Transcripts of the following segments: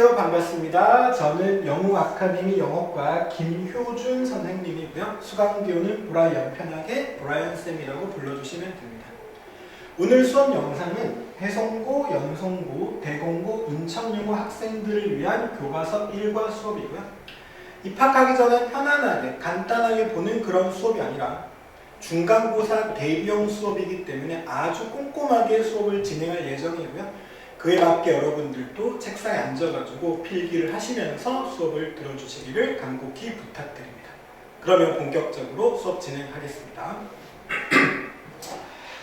안녕하세요. 반갑습니다. 저는 영우 아카데미 영어과 김효준 선생님이고요. 수강비오는 브라이언, 편하게 브라이언쌤이라고 불러주시면 됩니다. 오늘 수업 영상은 해성고, 연성고, 대공고, 인천영어 학생들을 위한 교과서 1과 수업이고요. 입학하기 전에 편안하게 간단하게 보는 그런 수업이 아니라 중간고사 대비용 수업이기 때문에 아주 꼼꼼하게 수업을 진행할 예정이고요. 그에 맞게 여러분들도 책상에 앉아가지고 필기를 하시면서 수업을 들어주시기를 간곡히 부탁드립니다. 그러면 본격적으로 수업 진행하겠습니다.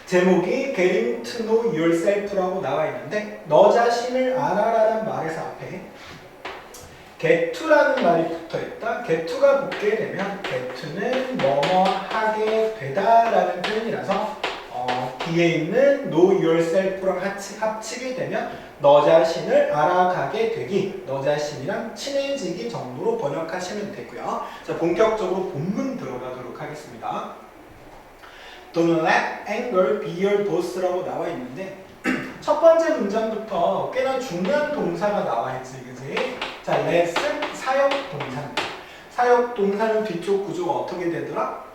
제목이 Getting to know yourself라고 나와 있는데 너 자신을 알아라는 말에서 앞에 get to라는 말이 붙어있다. get to가 붙게 되면 get to는 뭐뭐 하게 되다 라는 표현이라서 뒤에 있는 know yourself랑 합치게 되면 너 자신을 알아가게 되기, 너 자신이랑 친해지기 정도로 번역하시면 되고요. 자, 본격적으로 본문 들어가도록 하겠습니다. Don't let anger be your boss라고 나와 있는데 첫 번째 문장부터 꽤나 중요한 동사가 나와 있지, 그지? 자, let은 사역동사입니다. 사역동사는 뒤쪽 구조가 어떻게 되더라?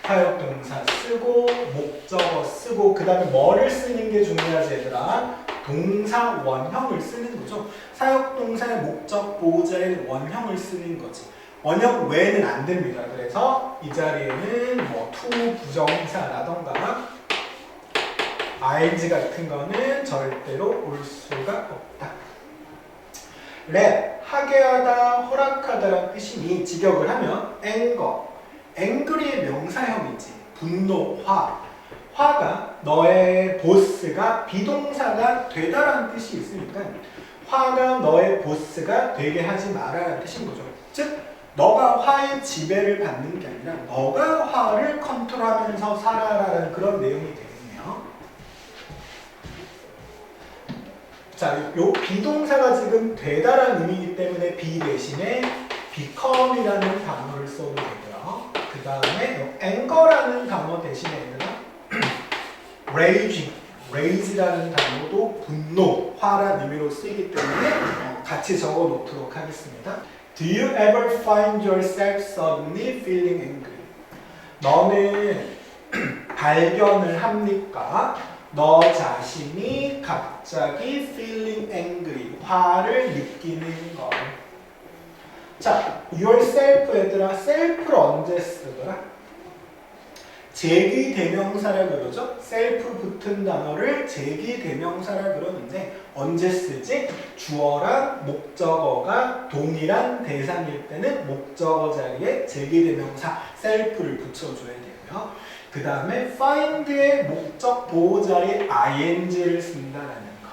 사역동사 쓰고 목적어 쓰고 그 다음에 뭐를 쓰는 게 중요하지 얘들아? 동사 원형을 쓰는 거죠. 사역동사의 목적 보호자인 원형을 쓰는 거지. 원형 외에는 안 됩니다. 그래서 이 자리에는 뭐 to 부정사라던가 ing 같은 거는 절대로 올 수가 없다. let 하게 하다 허락하다라는 뜻이니 직역을 하면 anger angry의 명사형이지. 분노, 화가 너의 보스가 비동사가 되다라는 뜻이 있으니까 화가 너의 보스가 되게 하지 마라라는 뜻인 거죠. 즉 너가 화의 지배를 받는 게 아니라 너가 화를 컨트롤하면서 살아라라는 그런 내용이 되겠네요. 자, 요 비동사가 지금 되다라는 의미이기 때문에 be 대신에 become이라는 단어를 써도 되고요. 그 다음에 anger라는 단어 대신에 rage라는 단어도 분노, 화라는 의미로 쓰이기 때문에 같이 적어 놓도록 하겠습니다. Do you ever find yourself suddenly feeling angry? 너는 발견을 합니까? 너 자신이 갑자기 feeling angry, 화를 느끼는 것. 자, yourself 얘들아, self를 언제 쓰더라? 제기대명사라 그러죠? self 붙은 단어를 제기대명사라 그러는데 언제 쓰지? 주어랑 목적어가 동일한 대상일 때는 목적어 자리에 제기대명사 self를 붙여줘야 되고요. 그 다음에 find의 목적 보호 자리에 ing를 쓴다라는 거.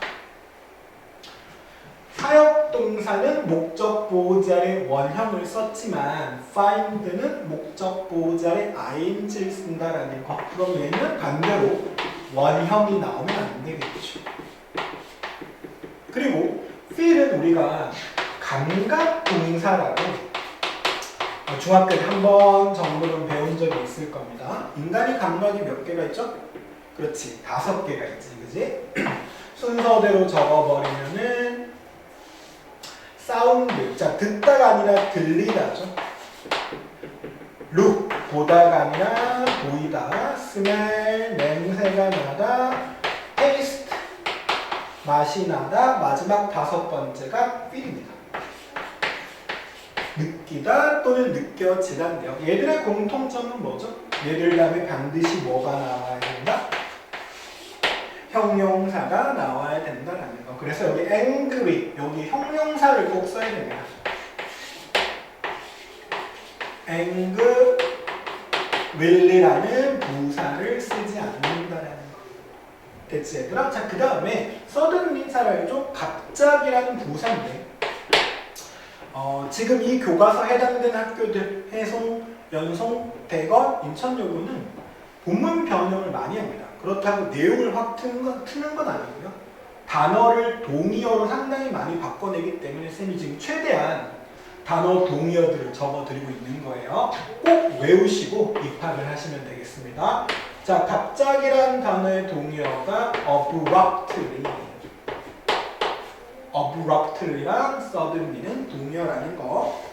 사역동사는 목적 보호자의 원형을 썼지만 find는 목적 보호자의 ing를 쓴다라는 거. 그러면 반대로 원형이 나오면 안 되겠죠. 그리고 feel은 우리가 감각동사라고 중학교 때 한 번 정도는 배운 적이 있을 겁니다. 인간이 감각이 몇 개가 있죠? 그렇지, 5개가 있지, 그지? 순서대로 적어버리면은 사운드, 자 듣다가 아니라 들리다죠. look, 보다가 아니라 보이다. smell, 냄새가 나다. taste, 맛이 나다. 마지막 5번째가 feel입니다. 느끼다 또는 느껴지다인데요. 얘들의 공통점은 뭐죠? 얘들 다음에 반드시 뭐가 나와야 된다? 형용사가 나와야 된다라는 거. 그래서 여기 angry, 여기 형용사를 꼭 써야 됩니다. angry라는 부사를 쓰지 않는다라는 거. 됐지 얘들아? 자, 그 다음에 suddenly 잘 알죠? 갑자기라는 부사인데 지금 이 교과서 해당되는 학교들 해송, 연송, 대건, 인천여고는 본문 변형을 많이 합니다. 그렇다고 내용을 확 트는 건 아니고요. 단어를 동의어로 상당히 많이 바꿔내기 때문에 쌤이 지금 최대한 단어 동의어들을 적어드리고 있는 거예요. 꼭 외우시고 입학을 하시면 되겠습니다. 자, 갑자기란 단어의 동의어가 abruptly. abruptly랑 suddenly는 동의어라는 거.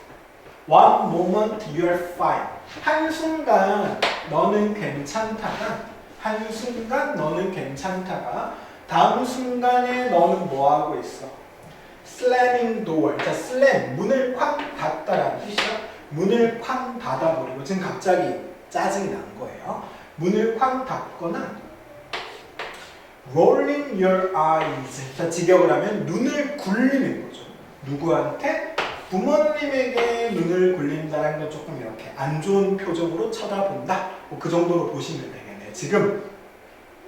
One moment you're fine. 한순간 너는 괜찮다가 한순간 너는 괜찮다가 다음 순간에 너는 뭐하고 있어? slamming door. 자, slam, 문을 쾅 닫다라는 뜻이죠. 문을 쾅 닫아버리고 지금 갑자기 짜증이 난 거예요. 문을 쾅 닫거나 rolling your eyes. 자, 직역을 하면 눈을 굴리는 거죠. 누구한테? 부모님에게 눈을 굴린다는 건 조금 이렇게 안 좋은 표정으로 쳐다본다. 뭐 그 정도로 보시면 되겠네요. 지금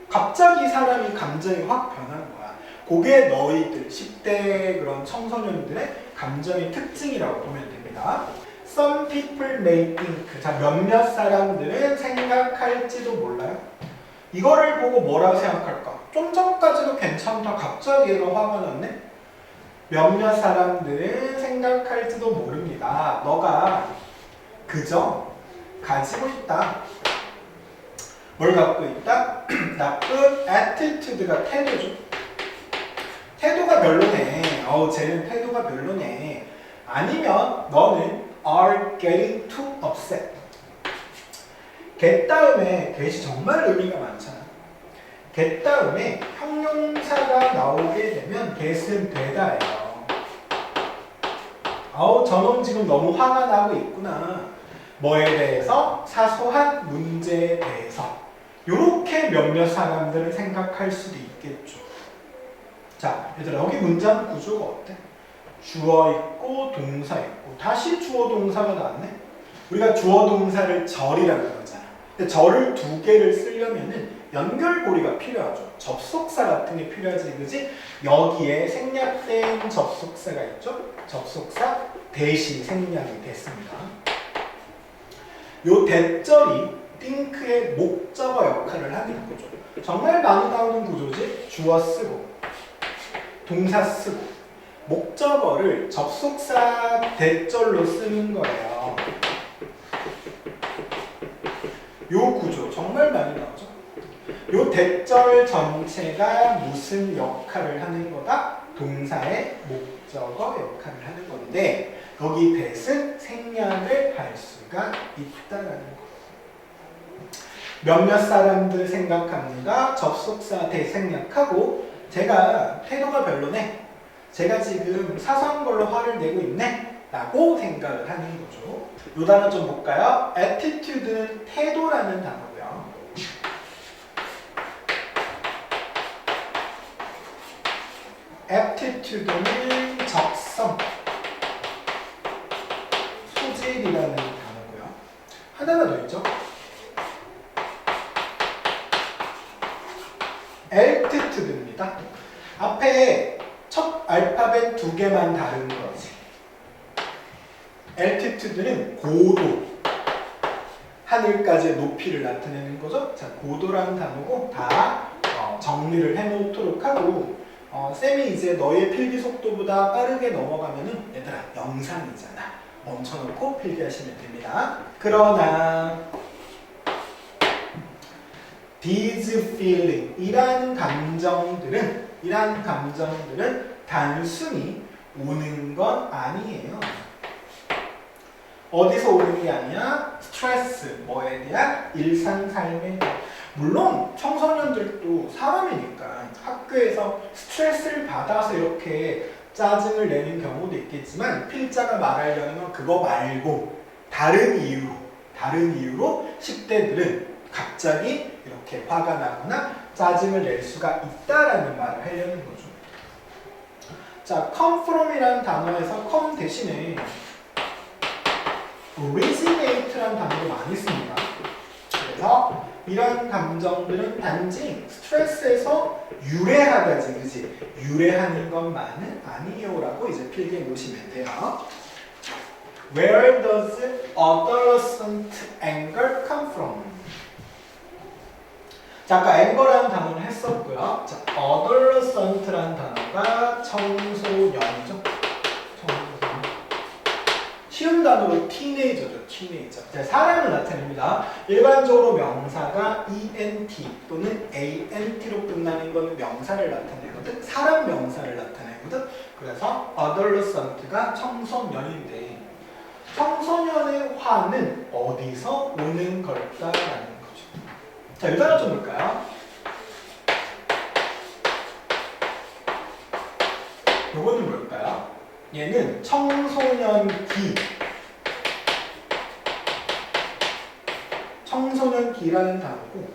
갑자기 사람이 감정이 확 변한 거야. 그게 너희들 10대 그런 청소년들의 감정의 특징이라고 보면 됩니다. Some people may think. 자, 몇몇 사람들은 생각할지도 몰라요. 이거를 보고 뭐라고 생각할까? 좀 전까지도 괜찮다. 갑자기 얘가 화가 났네? 몇몇 사람들은 생각할지도 모릅니다. 너가 그저 가지고 있다. 뭘 갖고 있다? 나쁜 attitude가 태도죠. 태도가 별로네. 쟤는 태도가 별로네. 아니면 너는 are getting too upset. get 다음에 get이 정말 의미가 많잖아. get 다음에 형용사가 나오게 되면 get은 되다예요. 저놈 지금 너무 화가 나고 있구나. 뭐에 대해서? 사소한 문제에 대해서. 이렇게 몇몇 사람들은 생각할 수도 있겠죠. 자, 얘들아, 여기 문장 구조가 어때? 주어 있고 동사 있고 다시 주어 동사가 나왔네. 우리가 주어 동사를 절이라고 그러잖아. 근데 절을 두 개를 쓰려면은 연결고리가 필요하죠. 접속사 같은 게 필요하지, 그지? 여기에 생략된 접속사가 있죠. 접속사 대신 생략이 됐습니다. 요 대절이 think의 목적어 역할을 하는 거죠. 정말 많이 나오는 구조지. 주어 쓰고 동사 쓰고 목적어를 접속사 대절로 쓰는 거예요. 요 구조 정말 많이 나오죠. 요 대절 전체가 무슨 역할을 하는 거다? 동사의 목적어 역할을 하는 건데 여기 that은 생략을 할 수가 있다라는 거. 몇몇 사람들 생각합니다. 접속사 that 생략하고 제가 태도가 별로네. 제가 지금 사소한 걸로 화를 내고 있네. 라고 생각을 하는 거죠. 요 단어 좀 볼까요? attitude는 태도라는 단어고요. aptitude는 적성, 소질이라는 단어고요. 하나가 더 있죠. altitude입니다. 앞에 첫 알파벳 두 개만 다른 거지. altitude는 고도, 하늘까지의 높이를 나타내는 거죠. 자, 고도라는 단어고 다 정리를 해놓도록 하고 쌤이 이제 너의 필기 속도보다 빠르게 넘어가면은 얘들아 영상이잖아. 멈춰놓고 필기하시면 됩니다. 그러나 these feeling 이란 감정들은 단순히 오는 건 아니에요. 어디서 오는 게 아니야? 스트레스, 뭐에 대한? 일상 삶에 대한. 물론 청소년들도 사람이니까 학교에서 스트레스를 받아서 이렇게 짜증을 내는 경우도 있겠지만 필자가 말하려는 건 그거 말고 다른 이유로 10대들은 갑자기 이렇게 화가 나거나 짜증을 낼 수가 있다라는 말을 하려는 거죠. 자, come from이라는 단어에서 come 대신에 originate라는 단어를 많이 씁니다. 그래서 이런 감정들은 단지 스트레스에서 유래하다지, 그지? 유래하는 것만은 아니에요라고 이제 필기해 놓으시면 돼요. Where does adolescent anger come from? 자, 아까 anger라는 단어를 했었고요. 자, adolescent라는 단어가 청소년이죠. 쉬운 단어로 teenager죠. teenager. 자, 사람을 나타냅니다. 일반적으로 명사가 ent 또는 ant로 끝나는 거는 명사를 나타내거든. 사람 명사를 나타내거든. 그래서 adolescent가 청소년인데 청소년의 화는 어디서 오는 걸까라는 거죠. 자, 이 단어 좀 볼까요? 요거는 뭘까요? 얘는 청소년기라는 단어고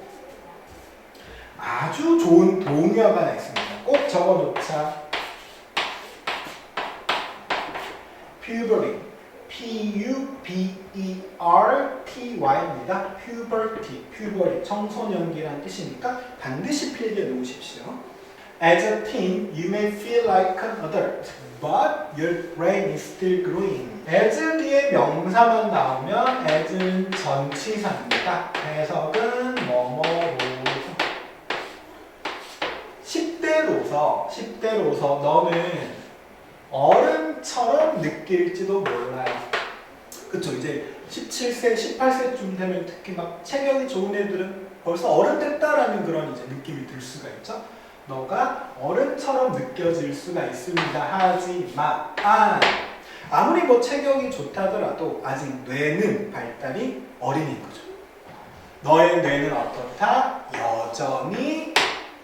아주 좋은 동의어가 하나 있습니다. 꼭 적어놓자. puberty, P-U-B-E-R-T-Y입니다. puberty, 청소년기라는 뜻이니까 반드시 필기해 놓으십시오. As a teen, you may feel like an adult, but your brain is still growing. as 뒤에 명사만 나오면 as는 전치사입니다. 해석은 뭐뭐로 10대로서 너는 어른처럼 느낄지도 몰라요. 그쵸? 이제 17세, 18세쯤 되면 특히 막 체격이 좋은 애들은 벌써 어른 됐다라는 그런 이제 느낌이 들 수가 있죠. 너가 어른처럼 느껴질 수가 있습니다. 하지만 아무리 뭐 체격이 좋다더라도 아직 뇌는 발달이 어린인 거죠. 너의 뇌는 어떻다? 여전히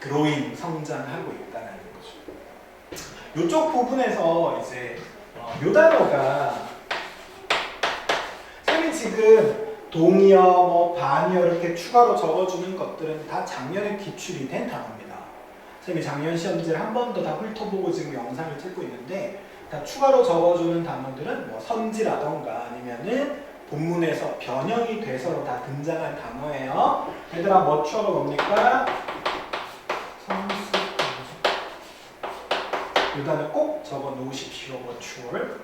growing, 성장하고 있다는 거죠. 이쪽 부분에서 이제 요 단어가 쌤이 지금 동의어, 뭐 반의어 이렇게 추가로 적어주는 것들은 다 작년에 기출이 된 단어입니다. 쌤이 작년 시험지를 한 번 더 다 훑어보고 지금 영상을 찍고 있는데 다 추가로 적어주는 단어들은 뭐 선지라던가 아니면은 본문에서 변형이 돼서로 다 등장한 단어예요. 얘들아 뭐 추어가 뭡니까? 이 단어 꼭 적어 놓으십시오. 뭐 추월.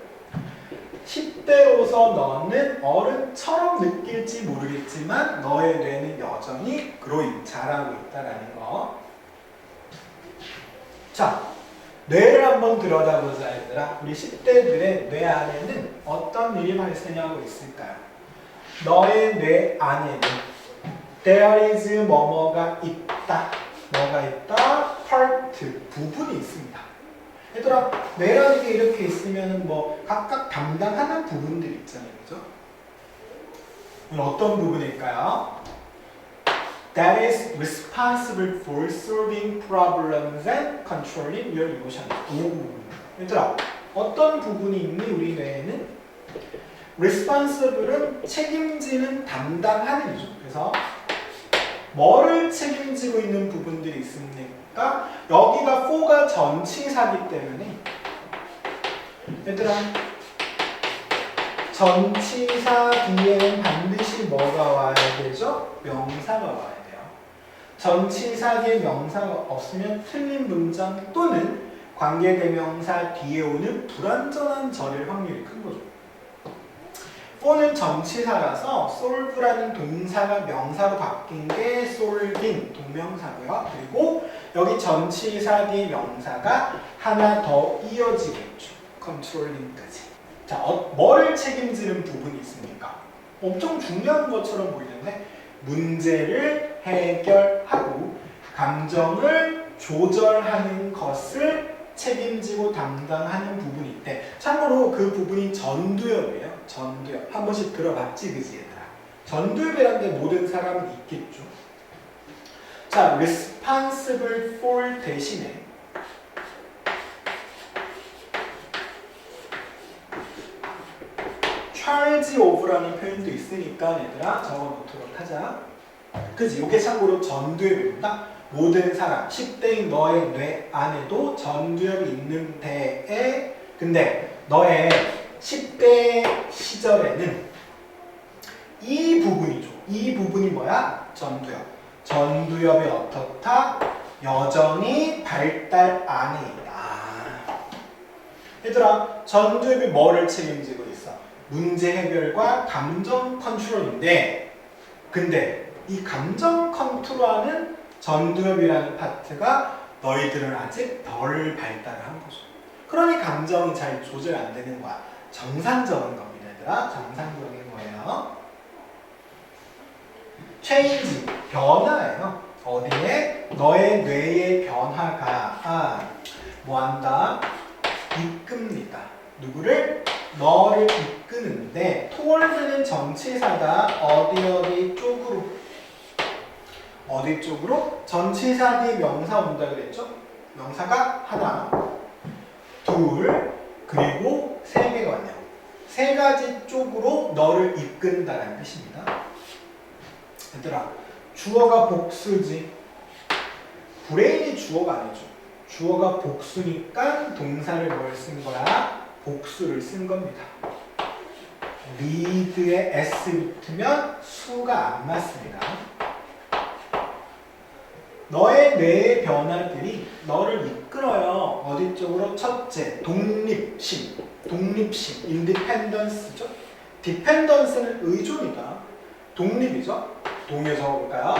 10대로서 너는 어른처럼 느낄지 모르겠지만 너의 뇌는 여전히 growing, 자라고 있다라는 거. 자, 뇌를 한번 들여다보자 얘들아. 우리 10대들의 뇌 안에는 어떤 일이 발생하고 있을까요? 너의 뇌 안에는 there is 뭐뭐가 있다. 뭐가 있다? part, 부분이 있습니다. 얘들아, 뇌라는 게 이렇게 있으면 뭐 각각 담당하는 부분들이 있잖아요. 그죠? 어떤 부분일까요? That is responsible for solving problems and controlling your emotions. 얘들아, 어떤 부분이 있니? 우리 뇌에는? responsible은 책임지는, 담당하는 이죠. 그래서 뭐를 책임지고 있는 부분들이 있습니까? 여기가 for가 전치사기 때문에 얘들아 전치사 뒤에는 반드시 뭐가 와야 되죠? 명사가 와야 돼요. 전치사 뒤에 명사가 없으면 틀린 문장 또는 관계대명사 뒤에 오는 불완전한 절일 확률이 큰 거죠. for는 전치사라서 solve라는 동사가 명사로 바뀐 게 solving 동명사고요. 그리고 여기 전치사 뒤 명사가 하나 더 이어지고 있죠. controlling까지. 자, 뭐를 책임지는 부분이 있습니까? 엄청 중요한 것처럼 보이는데 문제를 해결하고 감정을 조절하는 것을 책임지고 담당하는 부분이 있대. 참고로 그 부분이 전두엽이에요. 전두엽. 한 번씩 들어봤지, 그지 얘들아? 전두엽이라는 게 모든 사람은 있겠죠. 자, responsible for 대신에 charge of라는 표현도 있으니까 얘들아 적어놓도록 하자. 그지? 이게 참고로 전두엽입니다. 모든 사람, 10대인 너의 뇌 안에도 전두엽이 있는 데에 근데 너의 10대 시절에는 이 부분이죠. 이 부분이 뭐야? 전두엽. 전두엽이 어떻다? 여전히 발달 안에 있다. 얘들아, 전두엽이 뭐를 책임지고 있어? 문제 해결과 감정 컨트롤인데 근데 이 감정 컨트롤하는 전두엽이라는 파트가 너희들은 아직 덜 발달한 거죠. 그러니 감정이 잘 조절 안 되는 거야. 정상적인 겁니다, 얘들아. 정상적인 거예요. change, 변화예요. 어디에? 너의 뇌의 변화가 뭐한다? 이끕니다. 누구를? 너를 이끄는데 towards는 전치사가 어디 쪽으로? 어디 쪽으로? 전치사 뒤에 명사 온다 그랬죠? 명사가 하나, 둘, 그리고 세 개가 왔네요. 세 가지 쪽으로 너를 이끈다라는 뜻입니다. 얘들아, 주어가 복수지. 브레인이 주어가 아니죠. 주어가 복수니까 동사를 뭘 쓴 거야? 복수를 쓴 겁니다. lead에 s 붙으면 수가 안 맞습니다. 너의 뇌의 변화들이 너를 이끌어요. 어디 쪽으로? 첫째, 독립심. 독립심, independence죠. dependence는 의존이다. 독립이죠. 동의어 적어볼까요?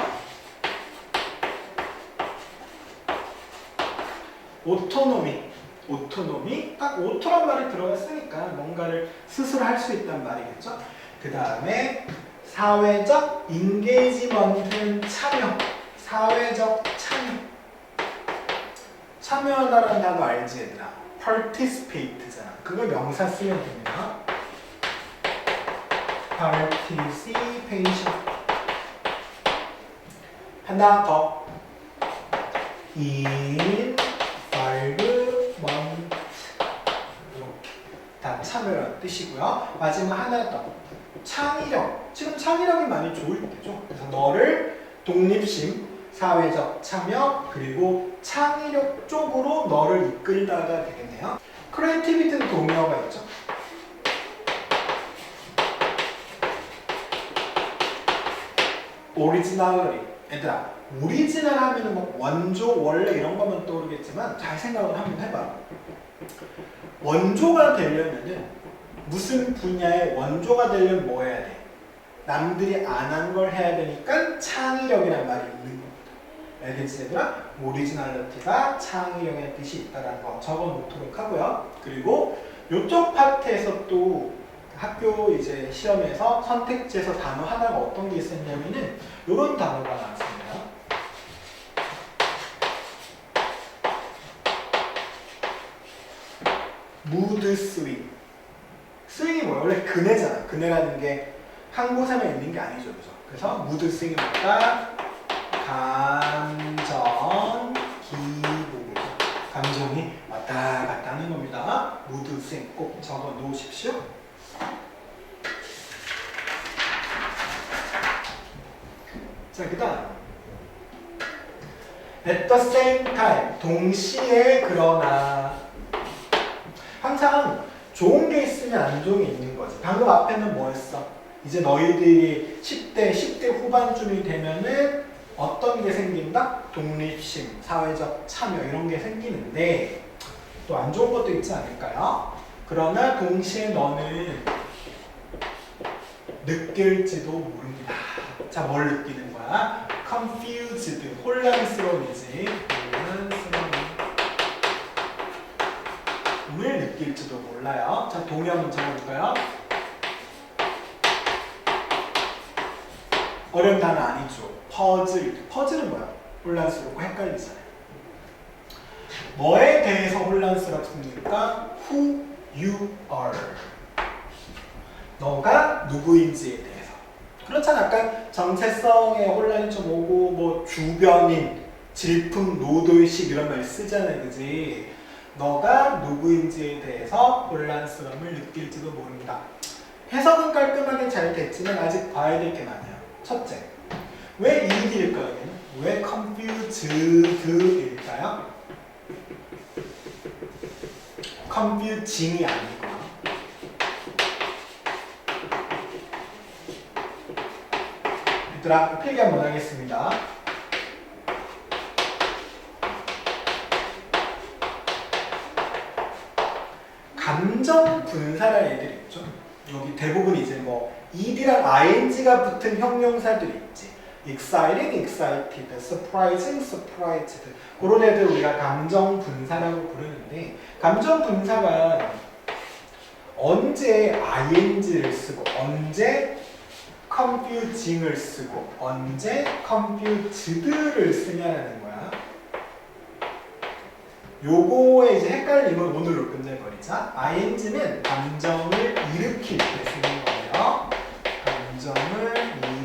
오토노미. 오토노미, 딱 오토란 말이 들어갔으니까 뭔가를 스스로 할 수 있단 말이겠죠. 그 다음에 사회적 인게이지먼트는 참여. 사회적 참여. 참여하다라는 단어 알지 얘들아? participate잖아. 그걸 명사 쓰면 됩니다. participation. 하나 더. involvement. 이렇게 다 참여라는 뜻이고요. 마지막 하나 더. 창의력. 지금 창의력이 많이 좋을 때죠. 그래서 너를 독립심, 사회적 참여, 그리고 창의력 쪽으로 너를 이끌다가 되겠네요. 크리에이티비티는 동의어가 있죠. 오리지널리. 얘들아, 오리지널 하면은 뭐 원조, 원래 이런 거면 떠오르겠지만 잘 생각을 한번 해봐. 원조가 되려면은 무슨 분야의 원조가 되려면 뭐 해야 돼? 남들이 안 한 걸 해야 되니까 창의력이란 말이 있는 겁니다. 알겠지 얘들아? 오리지널리티가 창의력의 뜻이 있다는 거 적어 놓도록 하고요. 그리고 이쪽 파트에서 또 학교 이제 시험에서 선택지에서 단어 하나가 어떤 게 있었냐면은 이런 단어가 나왔습니다. 무드 스윙. 스윙이 뭐야? 원래 그네잖아. 그네라는 게 한 곳에만 있는 게 아니죠. 그죠? 그래서 무드 스윙이 뭐다? 감정 기복. 감정이 왔다 갔다 하는 겁니다. 무드 스윙 꼭 적어 놓으십시오. 자, 그 다음 at the same time. 동시에 그러나. 항상 좋은 게 있으면 안 좋은 게 있는 거지. 방금 앞에는 뭐였어? 이제 너희들이 10대 후반쯤이 되면은 어떤 게 생긴다? 독립심, 사회적 참여 이런 게 생기는데 또 안 좋은 것도 있지 않을까요? 그러나 동시에 너는 느낄지도 모릅니다. 자, 뭘 느끼는 거야? confused, 혼란스러움이지. 혼란스러움을 느낄지도 몰라요. 자, 동의 한번 적어볼까요? 어려운 단어 아니죠. 퍼즐. 퍼즐은 뭐야? 혼란스럽고 헷갈리잖아요. 뭐에 대해서 혼란스럽습니까? Who you are. 너가 누구인지에 대해서. 그렇잖아. 아까 정체성에 혼란이 좀 오고 뭐 주변인, 질풍, 노도의식 이런 말 쓰잖아요. 그지? 너가 누구인지에 대해서 혼란스러움을 느낄지도 모른다. 해석은 깔끔하게 잘 됐지만 아직 봐야 될 게 많아요. 첫째, 왜 이일까요? 왜 confused일까요? confusing이 아니고. 얘들아, 필기 한번 하겠습니다. 감정 분사라는 애들이 있죠. 여기 대부분 이제 뭐 ed랑 ing가 붙은 형용사들이 있지. exciting, excited, surprising, surprised. 그런 애들 우리가 감정 분사라고 부르는데 감정 분사가 언제 ing를 쓰고 언제 confusing을 쓰고 언제 confused를 쓰냐라는 거야. 요거의 이제 헷갈림을 오늘로 끝내버리자. ing는 감정을 일으킬 때 쓰는 거예요. 감정을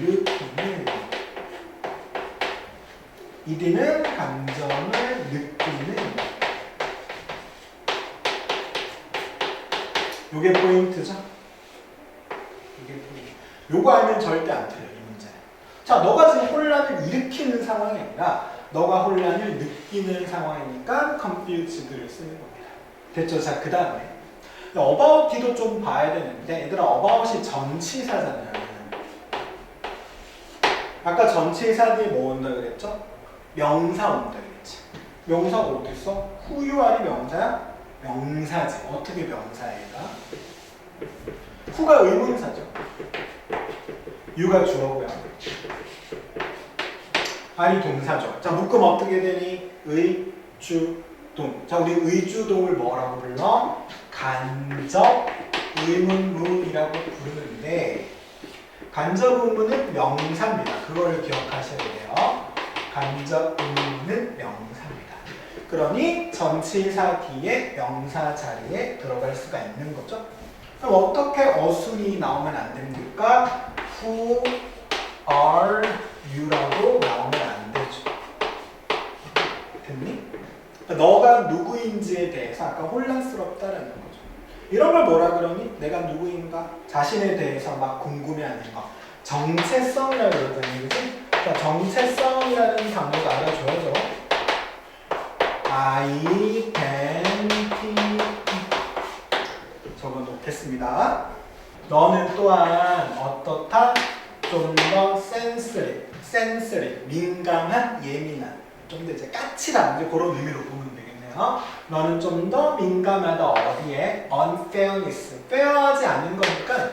일으키는. ed는 감정을 느끼는. 요게 포인트죠. 요게 포인트. 요거 알면 절대 안 틀려, 이 문제. 자, 너가 지금 혼란을 일으키는 상황이 아니라 너가 혼란을 느끼는 상황이니까 confused를 쓰는 겁니다. 됐죠? 자, 그 다음에 about도 좀 봐야 되는데 얘들아, about이 전치사잖아요. 아까 전치사 뒤에 뭐 온다 그랬죠? 명사 온다 그랬지. 명사가 어디 있어? who you are이 명사야? 명사지. 어떻게 명사야 얘가? who가 의문사죠. you가 주어고요. are이 동사죠. 자, 묶음 어떻게 되니? 의, 주, 동. 자, 우리 의주동을 뭐라고 불러? 간접 의문문이라고 부르는데 간접 의문은 명사입니다. 그걸 기억하셔야 돼요. 간접 의문은 명사입니다. 그러니 전치사 뒤에 명사 자리에 들어갈 수가 있는 거죠. 그럼 어떻게 어순이 나오면 안 됩니까? Who are you라고 나오면 안 되죠. 됐니? 너가 누구인지에 대해서 아까 혼란스럽다라는 거죠. 이런 걸 뭐라 그러니? 내가 누구인가? 자신에 대해서 막 궁금해하는 거. 정체성이라고 그러더니, 그지? 그러니까 정체성이라는 단어가 알아줘야죠. identity. 적어 놓겠습니다. 너는 또한 어떻다? 좀 더 sensitive, 민감한, 예민한. 좀 더 이제 까칠한, 이제 그런 의미로 보면 되겠네요. 너는 좀 더 민감하다. 어디에? unfairness. fair하지 않은 거니까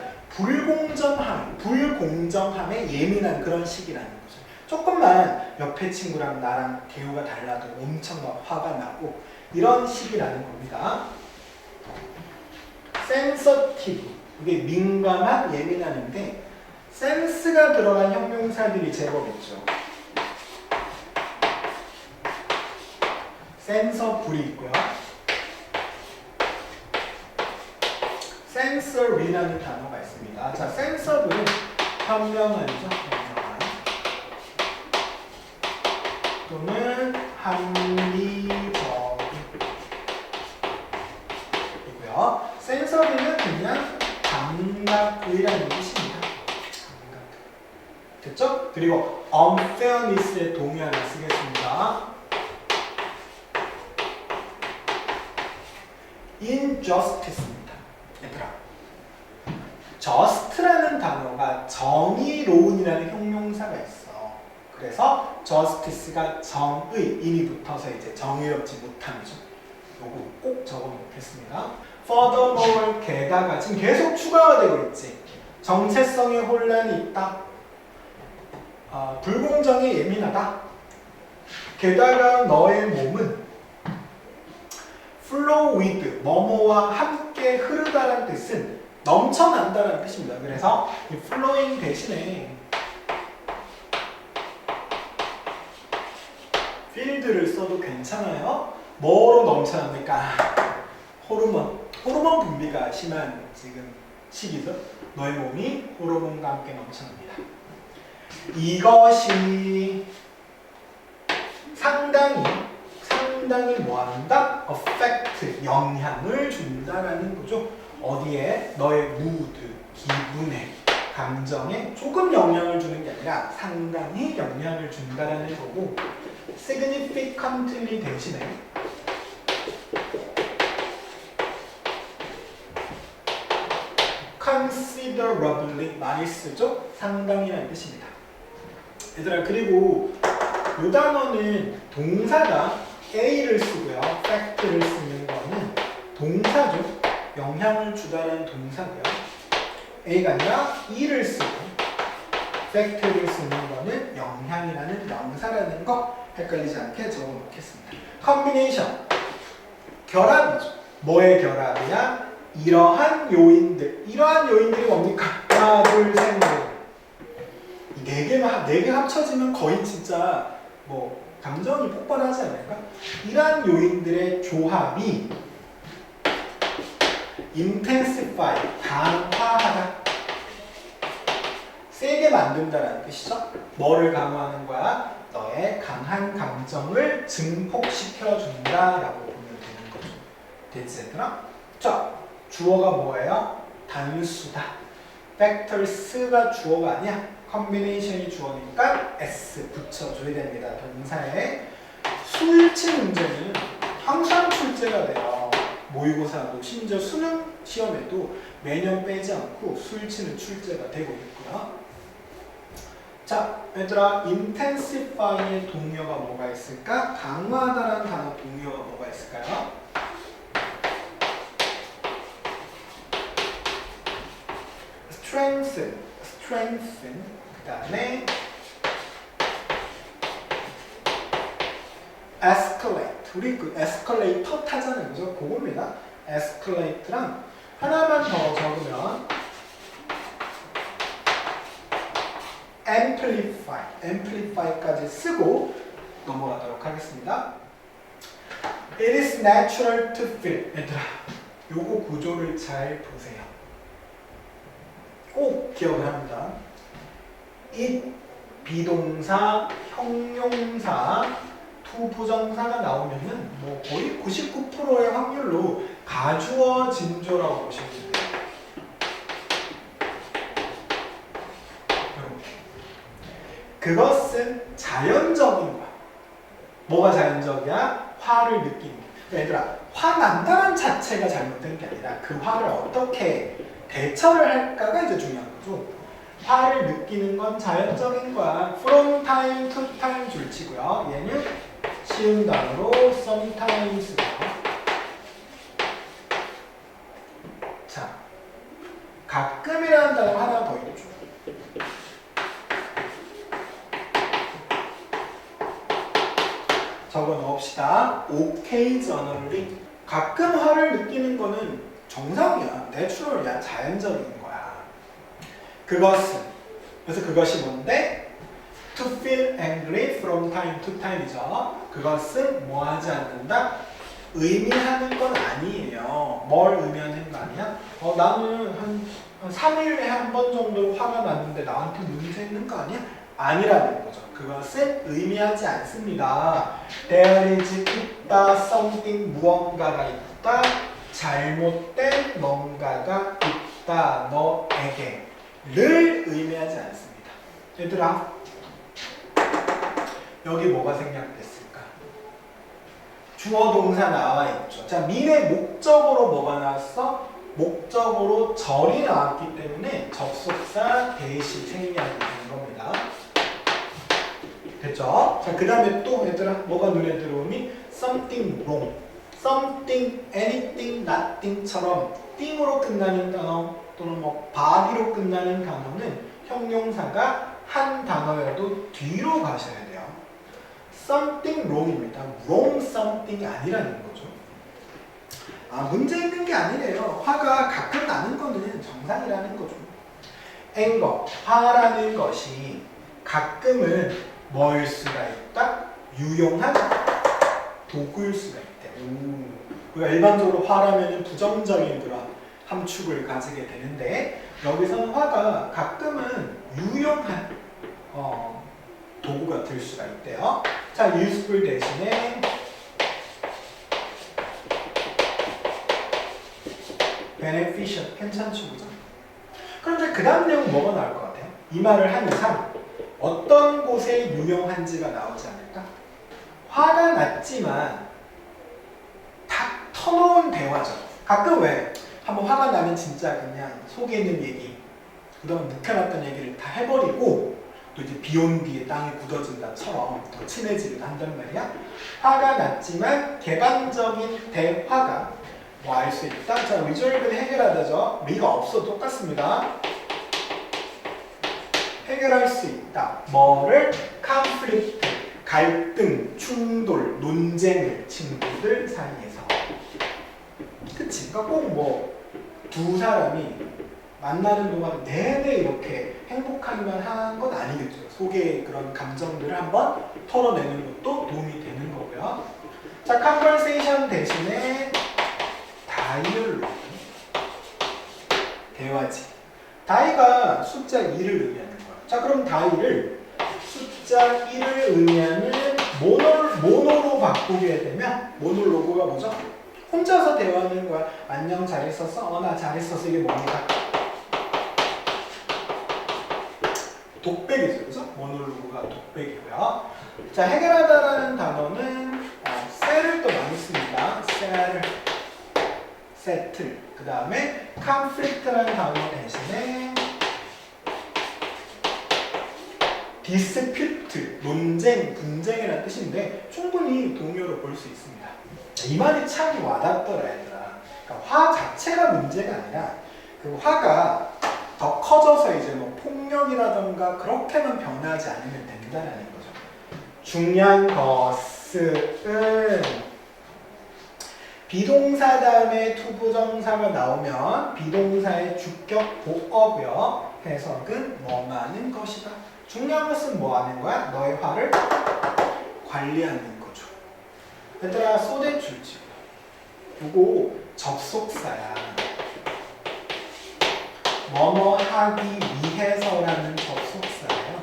불공정함에 예민한 그런 식이라는 거죠. 조금만 옆에 친구랑 나랑 대우가 달라도 엄청 막 화가 나고 이런 식이라는 겁니다. sensitive. 이게 민감한, 예민한인데 센스가 들어간 형용사들이 제법 있죠. sensi블이 있고요. sensory라는 단어가 있습니다. 자, sensi블은 현명한이죠. 현명한. 또는 합리적이고요. sensory는 그냥 감각의라는 뜻입니다. 감각. 됐죠? 그리고 unfairness의 동의 하나 쓰겠습니다. injustice입니다. 얘들아, just라는 단어가 정의로운이라는 형용사가 있어. 그래서 justice가 정의, 인이 붙어서 이제 정의롭지 못함이죠. 요거 꼭 적어 놓겠습니다. furthermore, 게다가 지금 계속 추가가 되고 있지. 정체성에 혼란이 있다. 불공정에 예민하다. 게다가 너의 몸은 flow with, 뭐뭐와 함께 흐르다라는 뜻은 넘쳐난다라는 뜻입니다. 그래서 이 flowing 대신에 field를 써도 괜찮아요. 뭐로 넘쳐납니까? 호르몬 분비가 심한 지금 시기죠. 너의 몸이 호르몬과 함께 넘쳐납니다. 이것이 상당히 뭐한다? affect, 영향을 준다라는 거죠. 어디에? 너의 mood, 기분에, 감정에 조금 영향을 주는 게 아니라 상당히 영향을 준다라는 거고, significantly 대신에 considerably 많이 쓰죠? 상당히라는 뜻입니다. 얘들아, 그리고 이 단어는 동사가 A를 쓰고요. fact를 쓰는 거는 동사죠. 영향을 주다라는 동사고요. A가 아니라 E를 쓰고 fact를 쓰는 거는 영향이라는 명사라는 거 헷갈리지 않게 적어 놓겠습니다. combination, 결합이죠. 뭐의 결합이야? 이러한 요인들이 뭡니까? 하나, 둘, 셋, 넷. 네 개 합쳐지면 거의 진짜 뭐 감정이 폭발하지 않을까? 이러한 요인들의 조합이 intensify, 강화하다. 세게 만든다라는 뜻이죠. 뭐를 강화하는 거야? 너의 강한 감정을 증폭시켜준다라고 보면 되는 거죠. 됐지 얘들아? 자, 주어가 뭐예요? 단수다. factors가 주어가 아니야. combination이 주어니까 s 붙여줘야 됩니다. 동사에. 수일치 문제는 항상 출제가 돼요. 모의고사도 심지어 수능 시험에도 매년 빼지 않고 수일치는 출제가 되고 있고요. 자, 얘들아, intensify의 동의어가 뭐가 있을까? 강화하다라는 단어 동의어가 뭐가 있을까요? strengthen, 그 다음에 escalate. 우리 그 에스컬레이터 타잖아요, 그죠? 그겁니다. escalate랑 하나만 더 적으면 amplify까지 쓰고 넘어가도록 하겠습니다. It is natural to feel. 얘들아, 요거 구조를 잘 보세요. 꼭 기억을 합니다. it, 비동사, 형용사, to 부정사가 나오면은 뭐 거의 99%의 확률로 가주어 진조라고 보시면 돼요. 그것은 자연적인 거야. 뭐가 자연적이야? 화를 느끼는 게. 얘들아, 화난다는 자체가 잘못된 게 아니라 그 화를 어떻게 대처를 할까가 이제 중요한 거죠. 화를 느끼는 건 자연적인 거야. From time to time 줄치고요. 얘는 쉬운 단어로 sometimes고요. 자, 가끔이라는 단어 하나 더 있죠. 적어 넣읍시다. occasionally. 가끔 화를 느끼는 거는 정상이야. 내추럴이야. 자연적인 거야. 그것은. 그래서 그것이 뭔데? To feel angry from time to time이죠. 그것은 뭐 하지 않는다? 의미하는 건 아니에요. 뭘 의미하는 거 아니야? 나는 한 3일에 한 번 정도 화가 났는데 나한테 문제 있는 거 아니야? 아니라는 거죠. 그것은 의미하지 않습니다. There is 있다, something 무언가가 있다, 잘못된 뭔가가 있다, 너에게 를 의미하지 않습니다. 얘들아, 여기 뭐가 생략됐을까? 주어 동사 나와 있죠. 자, 미래 목적으로 뭐가 나왔어? 목적으로 절이 나왔기 때문에 접속사 대시 생략이 된 겁니다. 됐죠? 자, 그 다음에 또 얘들아, 뭐가 눈에 들어오니? something wrong, something, anything, nothing처럼 띵으로 끝나는 단어 또는 뭐 body로 끝나는 단어는 형용사가 한 단어여도 뒤로 가셔야 돼요. something wrong입니다. wrong something이 아니라는 거죠. 문제 있는 게 아니래요. 화가 가끔 나는 거는 정상이라는 거죠. anger, 화라는 것이 가끔은 뭐일 수가 있다? 유용한 도구일 수가 있대. 우리가 일반적으로 화라면 부정적인 그런 함축을 가지게 되는데 여기서는 화가 가끔은 유용한 도구가 될 수가 있대요. 자, useful 대신에 beneficial, 괜찮죠, 그죠? 그럼 이제 그 다음 내용 뭐가 나올 것 같아요? 이 말을 한 이상 어떤 곳에 유용한지가 나오지 않을까? 화가 났지만 탁 터놓은 대화죠. 가끔 왜? 한번 화가 나면 진짜 그냥 속에 있는 얘기, 그동안 묵혀놨던 얘기를 다 해버리고 또 이제 비 온 뒤에 땅이 굳어진다처럼 더 친해지기도 한단 말이야. 화가 났지만 개방적인 대화가 뭐 알 수 있다. 자, 리졸브는 해결하다죠. 리가 없어도 똑같습니다. 해결할 수 있다. 뭐를? conflict, 갈등, 충돌, 논쟁을 친구들 사이에서. 그치? 그러니까 꼭 뭐 두 사람이 만나는 동안 내내 이렇게 행복하기만 한 건 아니겠죠. 속의 그런 감정들을 한번 털어내는 것도 도움이 되는 거고요. 자, conversation 대신에 dialogue. 대화지. 다이가 숫자 2를 의미하는 거야. 자, 그럼 다이를 숫자 1을 의미하는 모노로 바꾸게 되면 모놀로그가 뭐죠? 혼자서 대화하는 거야. 안녕, 잘 있었어? 나 잘 있었어. 이게 뭡니까? 독백이죠. 그죠? 모놀로그가 독백이고요. 자, 해결하다라는 단어는 셀을 또 많이 씁니다. 세틀. 그 다음에 conflict라는 단어 대신에 dispute, 논쟁, 분쟁이라는 뜻인데 충분히 동요로 볼 수 있습니다. 이 말이 참 와닿더라, 얘들아. 그러니까 화 자체가 문제가 아니라 그 화가 더 커져서 이제 뭐 폭력이라던가 그렇게만 변하지 않으면 된다는 거죠. 중요한 것은 비동사 다음에 투부정사가 나오면 비동사의 주격 보어고요. 해석은 뭐하는 것이다. 중요한 것은 뭐하는 거야? 너의 화를 관리하는 거죠. 얘들아, 소대출지. 요거 접속사야. 뭐뭐 하기 위해서라는 접속사예요.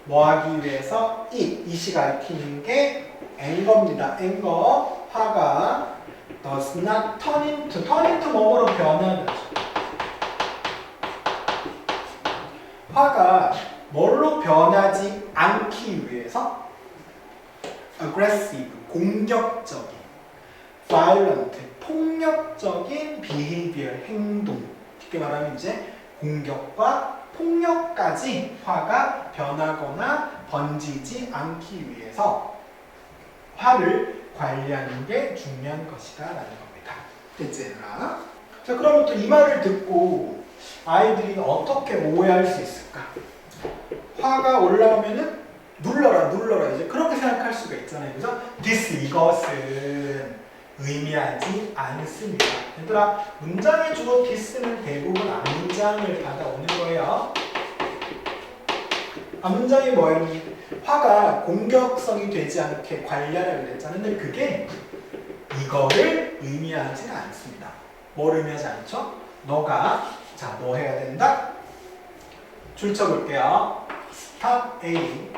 뭐 하기 위해서 이시 가리키는 게 앵거입니다. 앵거, 화가 does not turn into 뭐뭐로 변하는 화가 뭘로 변하지 않기 위해서 aggressive, 공격적인 violent, 폭력적인 behavior, 행동 쉽게 말하면 이제 공격과 폭력까지 화가 변하거나 번지지 않기 위해서 화를 관리하는 게 중요한 것이다 라는 겁니다. 됐지 얘들아? 자, 그럼 또 이 말을 듣고 아이들이 어떻게 오해할 수 있을까? 화가 올라오면은 눌러라 이제 그렇게 생각할 수가 있잖아요. 그래서 이것은 의미하지 않습니다. 얘들아, 문장의 주어 this는 대부분 앞문장을 받아오는 거예요. 앞문장이 뭐예요? 화가 공격성이 되지 않게 관리하라 그랬잖아요. 근데 그게 이거를 의미하지 않습니다. 뭘 의미하지 않죠? 너가 자, 뭐 해야 된다? 줄쳐볼게요. Stop A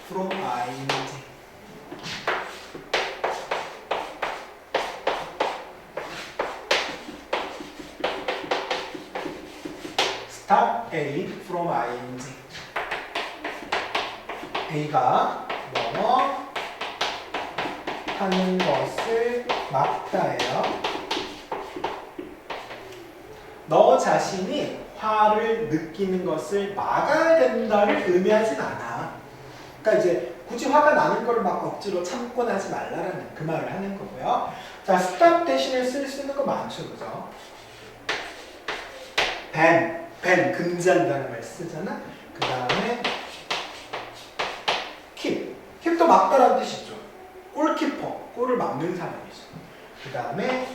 from ing. Stop A from ing. A가 뭐뭐 하는 것을 막다예요. 너 자신이 화를 느끼는 것을 막아야 된다를 의미하진 않아. 그러니까 이제 굳이 화가 나는 걸 막 억지로 참곤 하지 말라라는 그 말을 하는 거고요. 자, stop 대신에 쓸 수 있는 거 많죠, 그죠? ban, 금지한다는 말 쓰잖아. 그 다음에 keep도 막다라는 뜻이죠. 골키퍼, 골을 막는 사람이죠. 그 다음에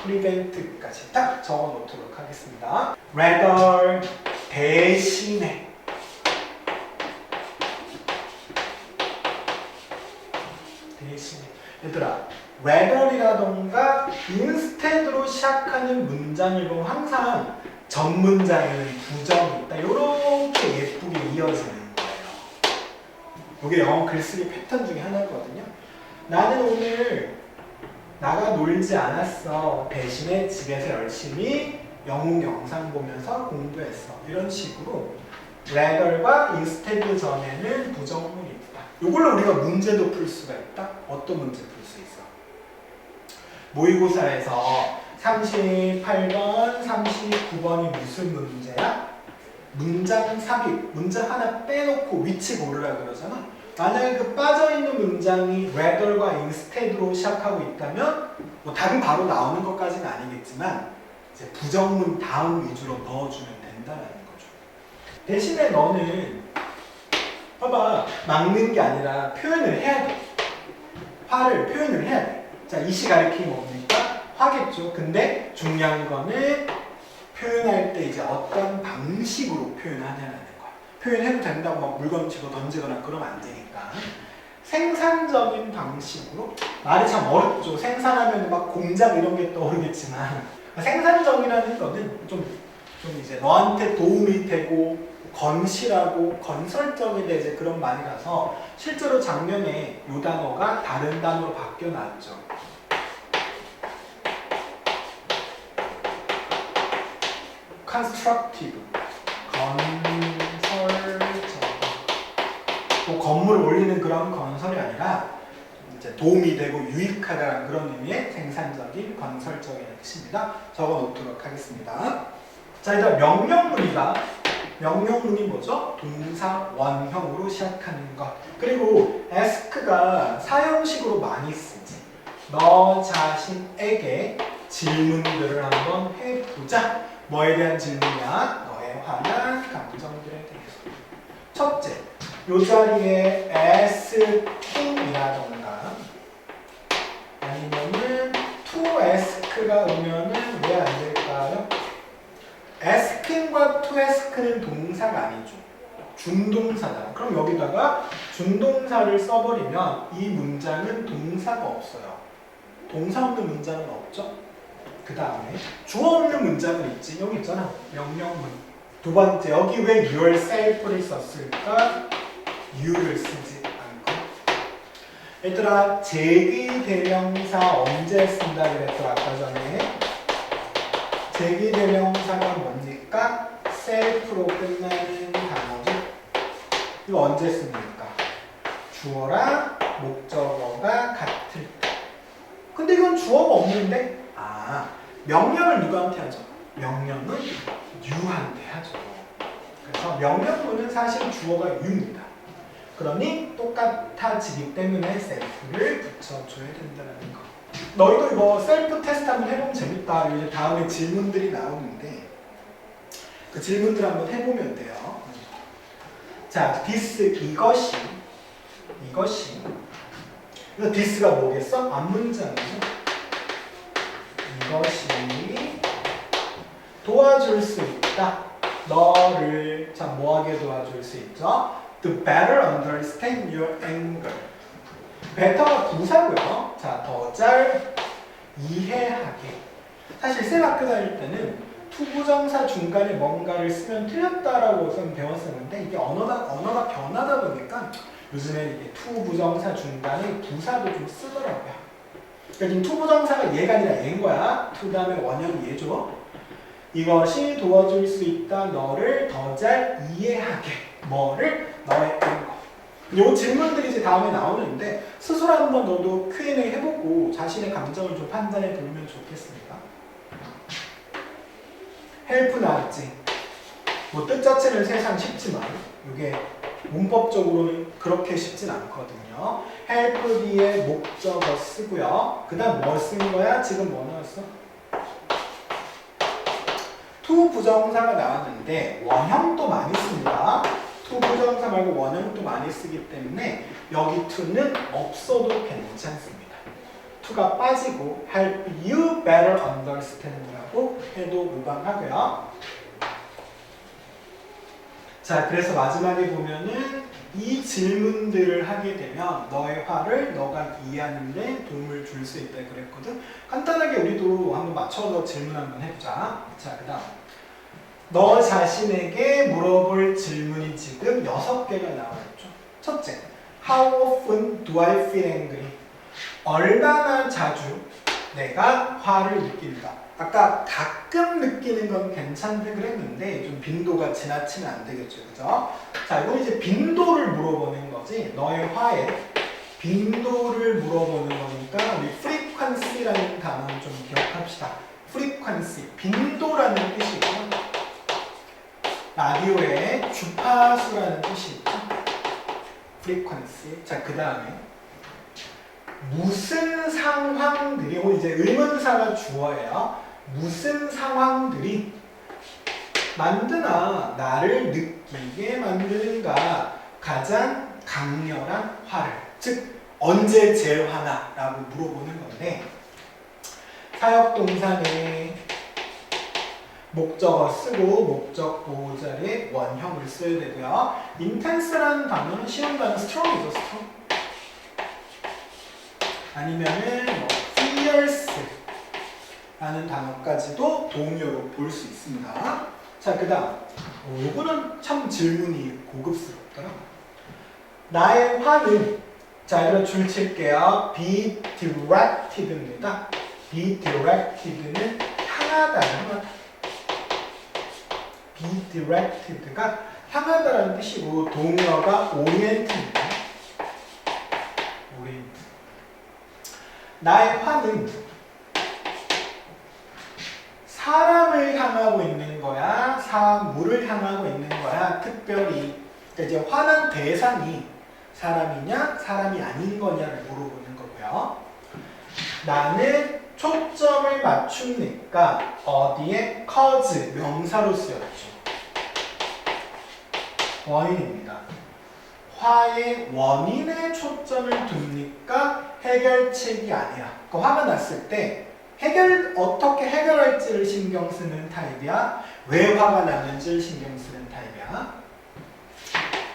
prevent까지 딱 적어 놓도록 하겠습니다. rather, 대신에. 얘들아, rather이라던가 instead로 시작하는 문장을 보면 항상 전 문장에는 부정이 있다. 이렇게 예쁘게 이어지는 거예요. 이게 영어 글쓰기 패턴 중에 하나거든요. 나는 오늘 나가 놀지 않았어. 대신에 집에서 열심히 영웅 영상 보면서 공부했어. 이런 식으로 rather과 instead 전에는 부정문이 있다. 이걸로 우리가 문제도 풀 수가 있다. 어떤 문제 풀 수 있어? 모의고사에서 38번, 39번이 무슨 문제야? 문장 삽입, 문장 하나 빼놓고 위치 고르라 그러잖아. 만약에 그 빠져있는 문장이 rather과 instead로 시작하고 있다면 뭐 답이 바로 나오는 것까지는 아니겠지만 이제 부정문 다음 위주로 넣어주면 된다는 거죠. 대신에 너는 봐봐, 막는 게 아니라 표현을 해야 돼. 화를 표현을 해야 돼. 자, 이시 가리키면 뭡니까? 화겠죠. 근데 중요한 거는 표현할 때 이제 어떤 방식으로 표현하냐는 거야. 표현해도 된다고 막 물건 집어 던지거나 그러면 안 되니까. 생산적인 방식으로. 말이 참 어렵죠. 생산하면 막 공장 이런 게 떠오르겠지만 생산적이라는 거는 좀 이제 너한테 도움이 되고 건실하고 건설적이다 이제 그런 말이라서 실제로 작년에 이 단어가 다른 단어로 바뀌어 나왔죠. constructive, 건설적. 또 건물을 올리는 그런 건설이 아니라 이제 도움이 되고 유익하다는 그런 의미의 생산적인 건설적이라는 뜻입니다. 적어 놓도록 하겠습니다. 자, 일단 명령문이 뭐죠? 동사 원형으로 시작하는 것. 그리고 ask가 사형식으로 많이 쓰지. 너 자신에게 질문들을 한번 해보자. 뭐에 대한 질문이야? 너의 화난 감정들에 대해서. 첫째, 이 자리에 asking이라던가 아니면은 to ask가 오면은 왜 안 될까요? asking과 to ask는 동사가 아니죠. 준동사다. 그럼 여기다가 준동사를 써버리면 이 문장은 동사가 없어요. 동사 없는 문장은 없죠. 그 다음에 주어 없는 문장은 있지. 여기 있잖아. 명령문. 두 번째, 여기 왜 yourself를 썼을까? you를 쓰지 않고. 얘들아, 제기대명사 언제 쓴다 그랬더라 아까 전에. 제기대명사가 뭡니까? self로 끝나는 단어죠. 이거 언제 씁니까? 주어랑 목적어가 같을 때. 근데 이건 주어가 없는데? 명령을 누구한테 하죠? 명령은 you한테 하죠. 그래서 명령문은 사실 주어가 you입니다. 그러니 똑같아지기 때문에 self를 붙여줘야 된다는 거. 너희도 이거 셀프 테스트 한번 해보면 재밌다. 이제 다음에 질문들이 나오는데 그 질문들 한번 해보면 돼요. 자, this 이것이 그래서 this가 뭐겠어? 앞문장이죠. 이것이 도와줄 수 있다. 너를 자 뭐하게 도와줄 수 있죠? To better understand your anger. better가 부사고요. 자, 더 잘 이해하게. 사실 쌤 학교 다닐 때는 투부정사 중간에 뭔가를 쓰면 틀렸다라고 좀 배웠었는데 이게 언어가 변하다 보니까 요즘에 이게 투부정사 중간에 부사도 좀 쓰더라고요. 그러니까 지금 투부정사가 얘가 아니라 얘인 거야. 투 다음에 원형이 얘죠. 이것이 도와줄 수 있다. 너를 더 잘 이해하게. 뭐를? 너의 거. 요 질문들이 이제 다음에 나오는데 스스로 한번 너도 Q&A 해보고 자신의 감정을 좀 판단해 보면 좋겠습니다. 헬프 나왔지? 뭐 뜻 자체는 세상 쉽지만 이게 문법적으로는 그렇게 쉽진 않거든요. 헬프 뒤에 목적어 쓰고요. 그 다음 뭐 쓴 거야? 지금 뭐 나왔어? to 부정사가 나왔는데 원형도 많이 씁니다. to 부정사 말고 원형도 많이 쓰기 때문에 여기 to는 없어도 괜찮습니다. to가 빠지고 help you better understand라고 해도 무방하고요. 자, 그래서 마지막에 보면은 이 질문들을 하게 되면 너의 화를 너가 이해하는 데 도움을 줄 수 있다 그랬거든. 간단하게 우리도 한번 맞춰서 질문 한번 해보자. 자, 그 다음 너 자신에게 물어볼 질문이 지금 6개가 나와있죠. 첫째, How often do I feel angry? 얼마나 자주 내가 화를 느낀다. 아까 가끔 느끼는 건 괜찮대 그랬는데 좀 빈도가 지나치면 안 되겠죠. 그죠? 자, 이건 이제 빈도를 물어보는 거지. 너의 화의 빈도를 물어보는 거니까 우리 frequency라는 단어를 좀 기억합시다. frequency, 빈도라는 뜻이 있고 라디오의 주파수라는 뜻이 있죠. frequency. 자, 그 다음에 무슨 상황들이, 오늘 이제 의문사가 주어예요. 무슨 상황들이 만드나 나를 느끼게 만드는가 가장 강렬한 화를, 즉 언제 제일 화나? 라고 물어보는 건데 사역동사는 목적어 쓰고 목적 보호 자리에 원형을 써야 되고요. intense라는 단어는 쉬운 단어 strong이죠. strong. 아니면은 뭐 fierce 라는 단어까지도 동의어로 볼 수 있습니다. 자, 그 다음 요거는 참 질문이 고급스럽더라. 나의 화는, 자, 이런 줄 칠게요. be directed입니다. be directed는 향하다, 향하다. be directed가 향하다라는 뜻이고 동의어가 oriented입니다. orient. 나의 화는 사람을 향하고 있는 거야, 사물을 향하고 있는 거야. 특별히 그러니까 이제 화난 대상이 사람이냐, 사람이 아닌 거냐를 물어보는 거고요. 나는 초점을 맞춥니까? 어디에? cause 명사로 쓰였죠. 원인입니다. 화의 원인에 초점을 둡니까? 해결책이 아니야. 그 화가 났을 때 어떻게 해결할지를 신경 쓰는 타입이야? 왜 화가 났는지를 신경 쓰는 타입이야?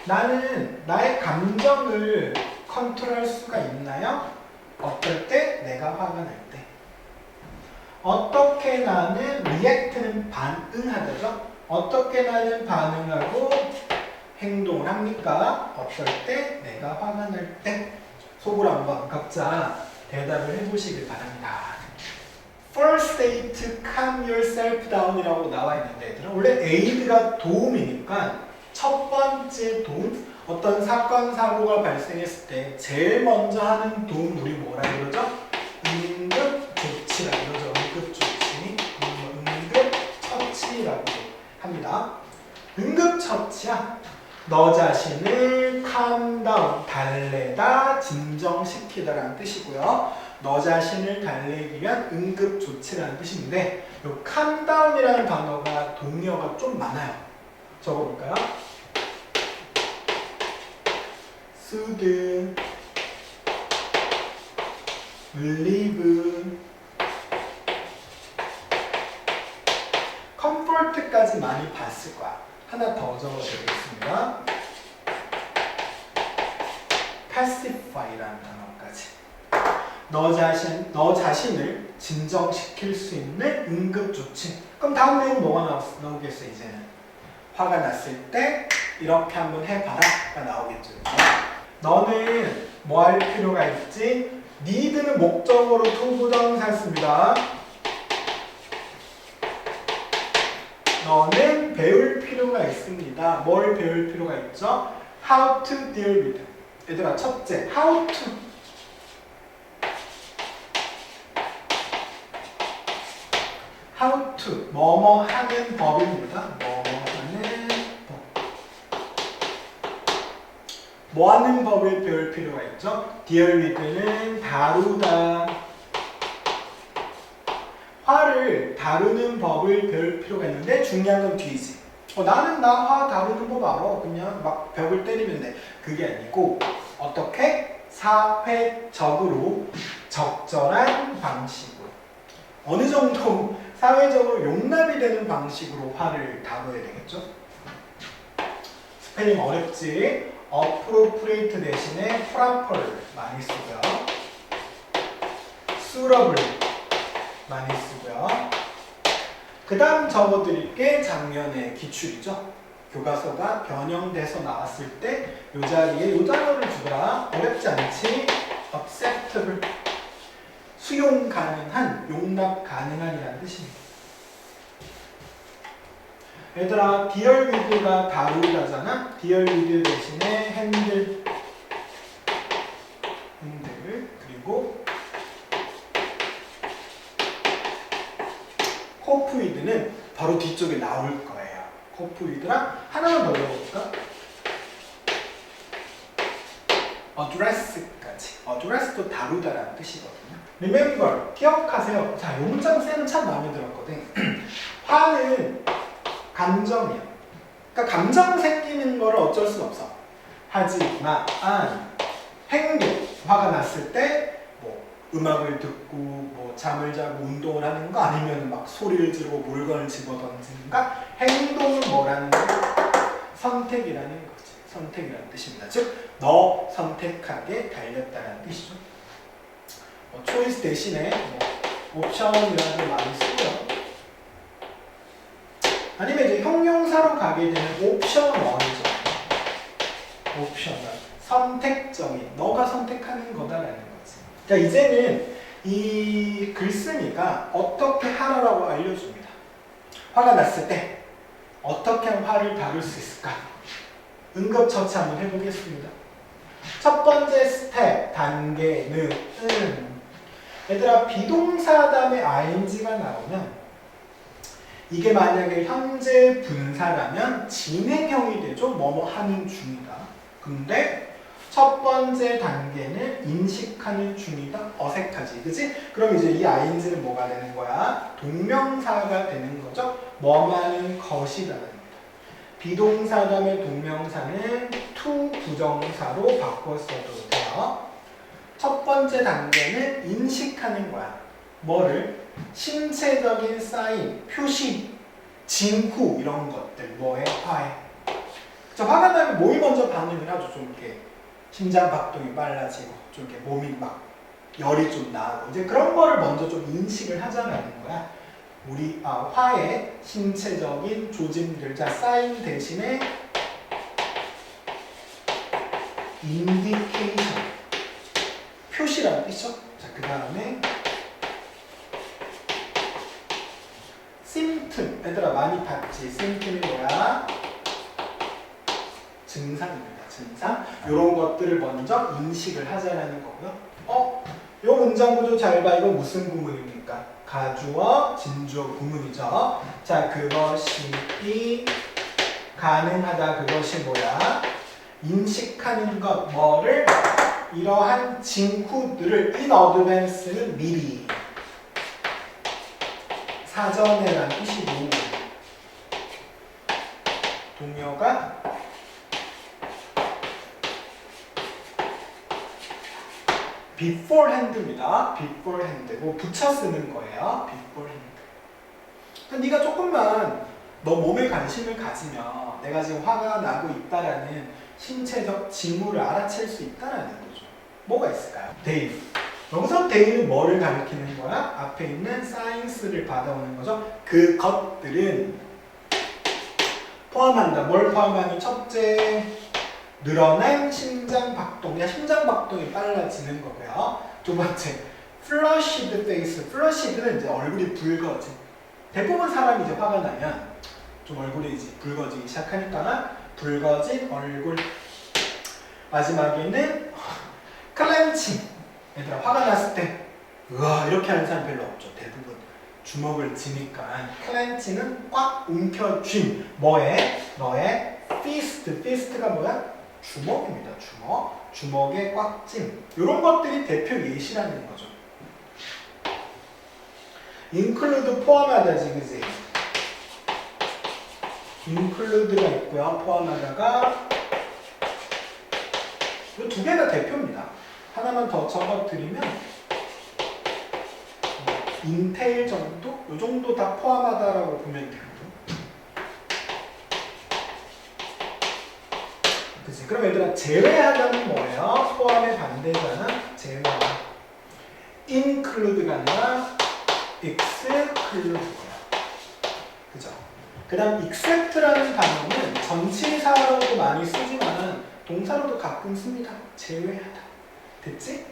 나는 나의 감정을 컨트롤할 수가 있나요? 어떨 때? 내가 화가 날 때. 어떻게 나는 react는 반응하죠? 어떻게 나는 반응하고 행동을 합니까? 어떨 때? 내가 화가 날 때. 속으로 한번 각자 대답을 해보시길 바랍니다. First state, calm yourself down이라고 나와 있는데 얘들아, 원래 aid가 도움이니까 첫 번째 도움, 어떤 사건, 사고가 발생했을 때 제일 먼저 하는 도움 우리 뭐라 그러죠? 응급조치라 그러죠. 응급조치, 응급처치라고 합니다. 응급처치야. 너 자신을 calm down, 달래다, 진정시키다라는 뜻이고요. 너 자신을 달래기 위한 응급조치라는 뜻인데 이 calm down이라는 단어가 동의어가 좀 많아요. 적어볼까요? soothe, relieve, comfort까지 많이 봤을 거야. 하나 더 적어드리겠습니다. pacify라는 단어까지. 너 자신을 진정시킬 수 있는 응급조치. 그럼 다음 내용 뭐가 나오겠어 이제는? 화가 났을 때 이렇게 한번 해봐라가 나오겠죠. 너는 뭐 할 필요가 있지? need는 목적어로 투부정사 씁니다. 너는 배울 필요가 있습니다. 뭘 배울 필요가 있죠? How to deal with. 얘들아, 첫째, how to. How to, 뭐뭐 하는 법입니다. 뭐뭐 하는 법. 뭐 하는 법을 배울 필요가 있죠? deal with는 다루다. 화를 다루는 법을 배울 필요가 있는데 중요한 건 뒤지. 나는 나 화 다루는 법 알아. 그냥 막 벽을 때리면 돼. 그게 아니고 어떻게? 사회적으로 적절한 방식으로. 어느 정도 사회적으로 용납이 되는 방식으로 화를 다뤄야 되겠죠? 스펠링 어렵지? appropriate 대신에 proper를 많이 쓰고요. suitable 많이 쓰고요. 그 다음 적어드릴게 작년의 기출이죠. 교과서가 변형돼서 나왔을 때 이 자리에 이 단어를 주더라. 어렵지 않지? acceptable 수용 가능한, 용납 가능한이라는 뜻입니다. 얘들아, deal with가 다루다잖아. deal with 대신에 handle, 그리고 cope with는 바로 뒤쪽에 나올 거예요. cope with랑 하나만 더 넣어볼까? address까지. address도 다루다라는 뜻이거든요. remember, 기억하세요. 자, 이 문장 쌤은 참 마음에 들었거든. 화는 감정이야. 그러니까 감정 생기는 거를 어쩔 수 없어. 하지만 행동, 화가 났을 때 뭐 음악을 듣고 뭐 잠을 자고 운동을 하는 거 아니면 막 소리를 지르고 물건을 집어던지는가? 행동은 뭐라는 거? 선택이라는 거지. 선택이라는 뜻입니다. 즉, 너 선택하게 달렸다는 뜻이죠. 초이스 대신에 옵션이라는 걸 많이 쓰고요. 아니면 이제 형용사로 가게 되는 옵셔널이죠. 옵셔널. 선택적인. 너가 선택하는 거다라는 거지. 자, 이제는 이 글쓴이가 어떻게 하라고 알려줍니다. 화가 났을 때 어떻게 화를 다룰 수 있을까? 응급처치 한번 해보겠습니다. 첫 번째 스텝, 단계는 얘들아, 비동사 다음에 ing가 나오면 이게 만약에 현재 분사라면 진행형이 되죠. 뭐뭐 하는 중이다. 근데 첫 번째 단계는 인식하는 중이다. 어색하지, 그치? 그럼 이제 이 ing는 뭐가 되는 거야? 동명사가 되는 거죠. 뭐하는 것이다. 비동사 다음에 동명사는 to 부정사로 바꿨어도 돼요. 첫 번째 단계는 인식하는 거야. 뭐를? 신체적인 사인, 표시, 징후 이런 것들. 뭐에? 화에. 화가 나면 몸이 먼저 반응을 하죠. 좀 이렇게 심장 박동이 빨라지고 좀 이렇게 몸이 막 열이 좀 나고 이제 그런 거를 먼저 좀 인식을 하자라는 거야. 우리 화의 신체적인 조짐들. 자, 사인 대신에 인디케이션, 표시라는 뜻이죠. 자, 그 다음에 심튼. 얘들아 많이 봤지? 심튼이 뭐야? 증상입니다. 증상. 이런 것들을 먼저 인식을 하자라는 거고요. 이 문장 구조 잘 봐. 이거 무슨 구문입니까? 가주어, 진주어 구문이죠. 자, 그것이 가능하다. 그것이 뭐야? 인식하는 것. 뭐를? 이러한 징후들을 in advance는 미리. 사전에란 뜻이고 동요가 beforehand입니다. beforehand. 뭐 붙여 쓰는 거예요. beforehand. 네가 조금만 너 몸에 관심을 가지면 내가 지금 화가 나고 있다라는 신체적 징후를 알아챌 수 있다라는 거죠. 뭐가 있을까요? 데이. 여기서 데이는 뭐를 가리키는 거야? 앞에 있는 사이언스를 받아오는 거죠. 그 것들은 포함한다. 뭘 포함하니? 첫째, 늘어난 심장 박동. 심장 박동이 빨라지는 거고요. 두 번째, flushed face. flushed는 이제 얼굴이 붉어진. 대부분 사람이 이제 화가 나면 좀 얼굴이 이제 붉어지기 시작하니까 붉어진 얼굴. 마지막에는 clenching. 얘들아, 화가 났을 때 으아 이렇게 하는 사람 별로 없죠. 대부분 주먹을 쥐니까. clenching는 꽉 움켜쥔. 뭐에? 너의 fist. fist가 뭐야? 주먹입니다. 주먹. 주먹에 꽉 찜. 이런 것들이 대표 예시라는 거죠. include 포함하다지, 그지? include가 있고요. 포함하다가 이 두 개가 대표입니다. 하나만 더 적어드리면 인테일 정도? 이 정도 다 포함하다라고 보면 돼요. 그치? 그럼 얘들아, 제외하다는 뭐예요? 포함의 반대잖아? 제외하다. include가 아니라 exclude야. 그죠? 그 다음 except라는 단어는 전치사로도 많이 쓰지만 동사로도 가끔 씁니다. 제외하다. 됐지?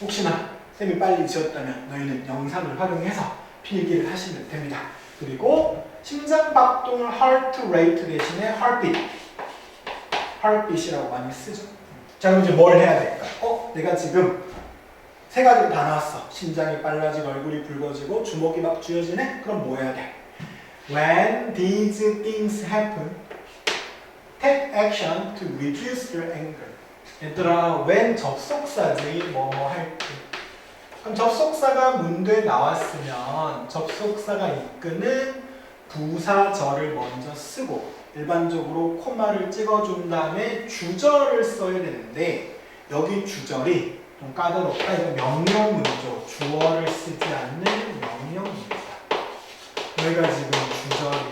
혹시나 쌤이 빨리 지었다면 너희는 영상을 활용해서 필기를 하시면 됩니다. 그리고 심장박동을 heart rate 대신에 heartbeat, heartbeat이라고 많이 쓰죠. 자, 그럼 이제 뭘 해야 될까? 내가 지금 세 가지를 다 나왔어. 심장이 빨라지고 얼굴이 붉어지고 주먹이 막 쥐어지네? 그럼 뭐 해야 돼? When these things happen, take action to reduce your anger. 얘들아, when 접속사지 뭐뭐 할 때. 그럼 접속사가 문제에 나왔으면 접속사가 이끄는 부사절을 먼저 쓰고 일반적으로 코마를 찍어준 다음에 주절을 써야 되는데 여기 주절이 좀 까다롭다. 이거 명령문이죠. 주어를 쓰지 않는 명령문이다. 여기가 지금 주절이에요.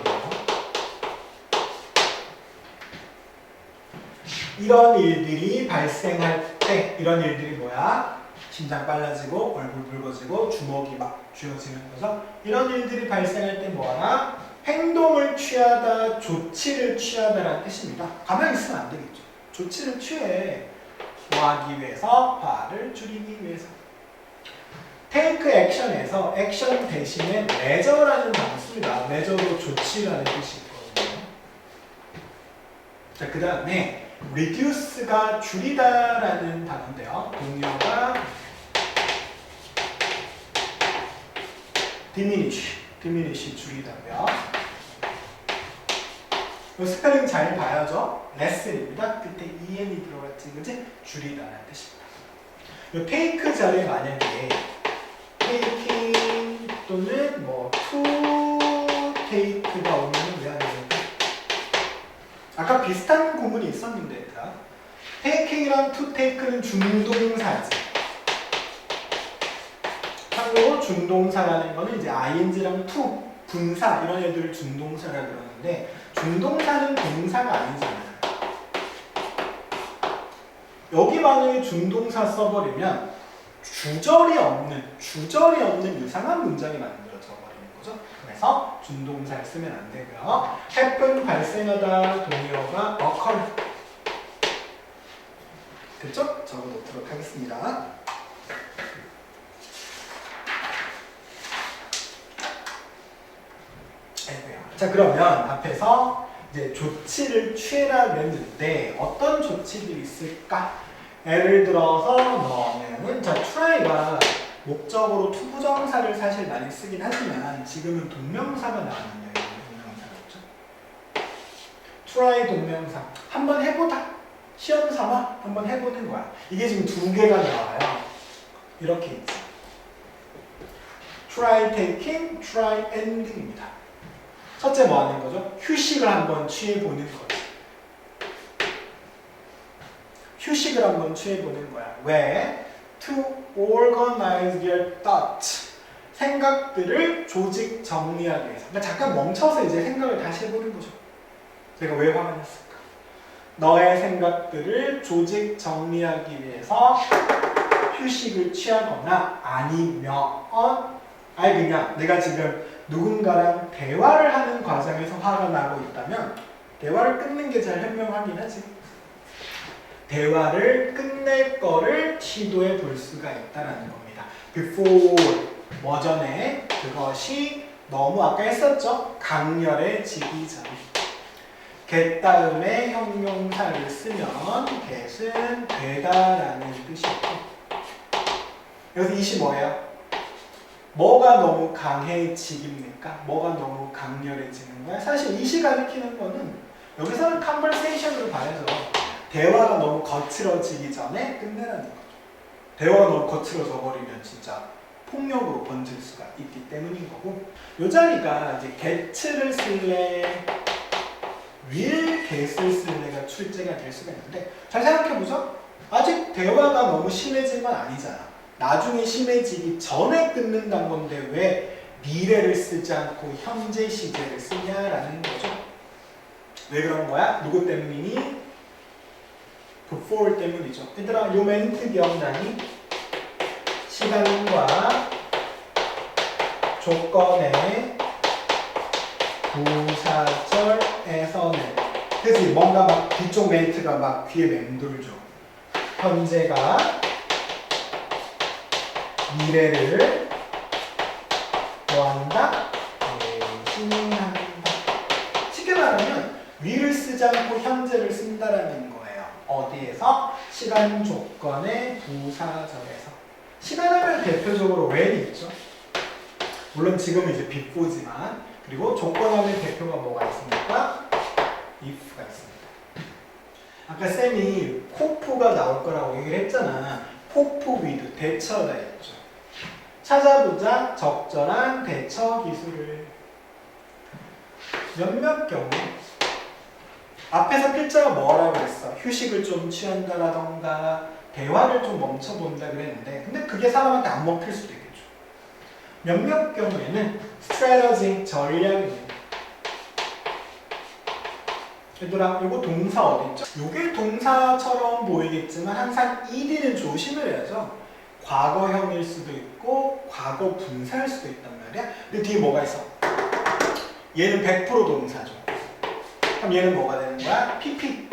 이런 일들이 발생할 때 이런 일들이 뭐야? 심장 빨라지고 얼굴 붉어지고 주먹이 막 쥐어지는 거죠. 이런 일들이 발생할 때 뭐하나? 행동을 취하다, 조치를 취하다라는 뜻입니다. 가만히 있으면 안 되겠죠. 조치를 취해. 뭐 하기 위해서? 화를 줄이기 위해서. take action에서 액션 대신에 measure라는 단어 씁니다. measure도 조치라는 뜻이 있거든요. 자, 그 다음에 reduce가 줄이다라는 단어인데요. 동요가 diminish 줄이다고요. 이 스펠링 잘 봐야죠. lesson입니다. 그때 en이 들어갔지, 그지? 줄이다라는 뜻입니다. 이 take 자리에 만약에 taking 또는 뭐 to take가 오면 왜 안 되는가? 아까 비슷한 구문이 있었는데 얘들아. taking이랑 to take는 중동사지. 참고로 중동사라는 거는 이제 ing랑 to, 분사 이런 애들을 중동사라 그러는데 중동사는 동사가 아니잖아요. 여기 만약에 중동사 써버리면 주절이 없는 이상한 문장이 만들어져 버리는 거죠. 그래서 중동사를 쓰면 안 되고요. happen 발생하다 동의어가 occur. 됐죠? 적어놓도록 하겠습니다. 자, 그러면 앞에서 이제 조치를 취해라 그랬는데 어떤 조치들이 있을까? 예를 들어서 너는 자, try가 목적으로 투부정사를 사실 많이 쓰긴 하지만 지금은 동명사가 나왔는데 동명사였죠. try 동명사 한번 해보다 시험 삼아 한번 해보는 거야. 이게 지금 두 개가 나와요. 이렇게 있지. try taking, try ending입니다. 첫째 뭐 하는 거죠? 휴식을 한번 취해보는 거지. 휴식을 한번 취해보는 거야. 왜? To organize their thoughts. 생각들을 조직 정리하기 위해서. 그러니까 잠깐 멈춰서 이제 생각을 다시 해보는 거죠. 제가 왜 화가 났을까? 너의 생각들을 조직 정리하기 위해서 휴식을 취하거나 아니면 그냥 내가 지금 누군가랑 대화를 하는 과정에서 화가 나고 있다면 대화를 끊는 게 제일 현명하긴 하지. 대화를 끝낼 거를 시도해 볼 수가 있다는 겁니다. before 뭐 전에 그것이 너무 아까 했었죠? 강렬해지기 전에. get 다음에 형용사를 쓰면 get은 되다라는 뜻이고 여기서 이시 뭐예요? 뭐가 너무 강해지깁니까? 뭐가 너무 강렬해지는 거야? 사실 이시 가리키는 거는 여기서는 conversation으로 봐야죠. 대화가 너무 거칠어지기 전에 끝내라는 거죠. 대화가 너무 거칠어져 버리면 진짜 폭력으로 번질 수가 있기 때문인 거고 이 자리가 이제 get를 쓸래 will get을 쓸래가 출제가 될 수가 있는데 잘 생각해보죠. 아직 대화가 너무 심해진 건 아니잖아. 나중에 심해지기 전에 끊는다는 건데 왜 미래를 쓰지 않고 현재 시제를 쓰냐라는 거죠. 왜 그런 거야? 누구 때문이니? before 때문이죠. 얘들아 요 멘트 기억나니? 시간과 조건의 부사절에서는 그치? 뭔가 막 뒤쪽 멘트가 막 귀에 맴돌죠. 현재가 미래를 뭐한다? 대신한다. 쉽게 말하면 위를 쓰지 않고 현재를 쓴다라는 거예요. 어디에서? 시간 조건의 부사절에서. 시간하면 대표적으로 when이 있죠. 물론 지금은 이제 before지만 그리고 조건하면 대표가 뭐가 있습니까? if가 있습니다. 아까 쌤이 코프가 나올 거라고 얘기를 했잖아. 코프 with 대처다 했죠. 찾아보자 적절한 대처 기술을. 몇몇 경우 앞에서 필자가 뭐라고 했어? 휴식을 좀 취한다라던가 대화를 좀 멈춰본다 그랬는데 근데 그게 사람한테 안 먹힐 수도 있겠죠. 몇몇 경우에는 strategy, 전략입니다. 얘들아, 이거 동사 어딨죠? 이게 동사처럼 보이겠지만 항상 ED는 조심을 해야죠. 과거형일 수도 있고 과거 분사일 수도 있단 말이야. 근데 뒤에 뭐가 있어? 얘는 100% 동사죠. 그럼 얘는 뭐가 되는 거야? PP.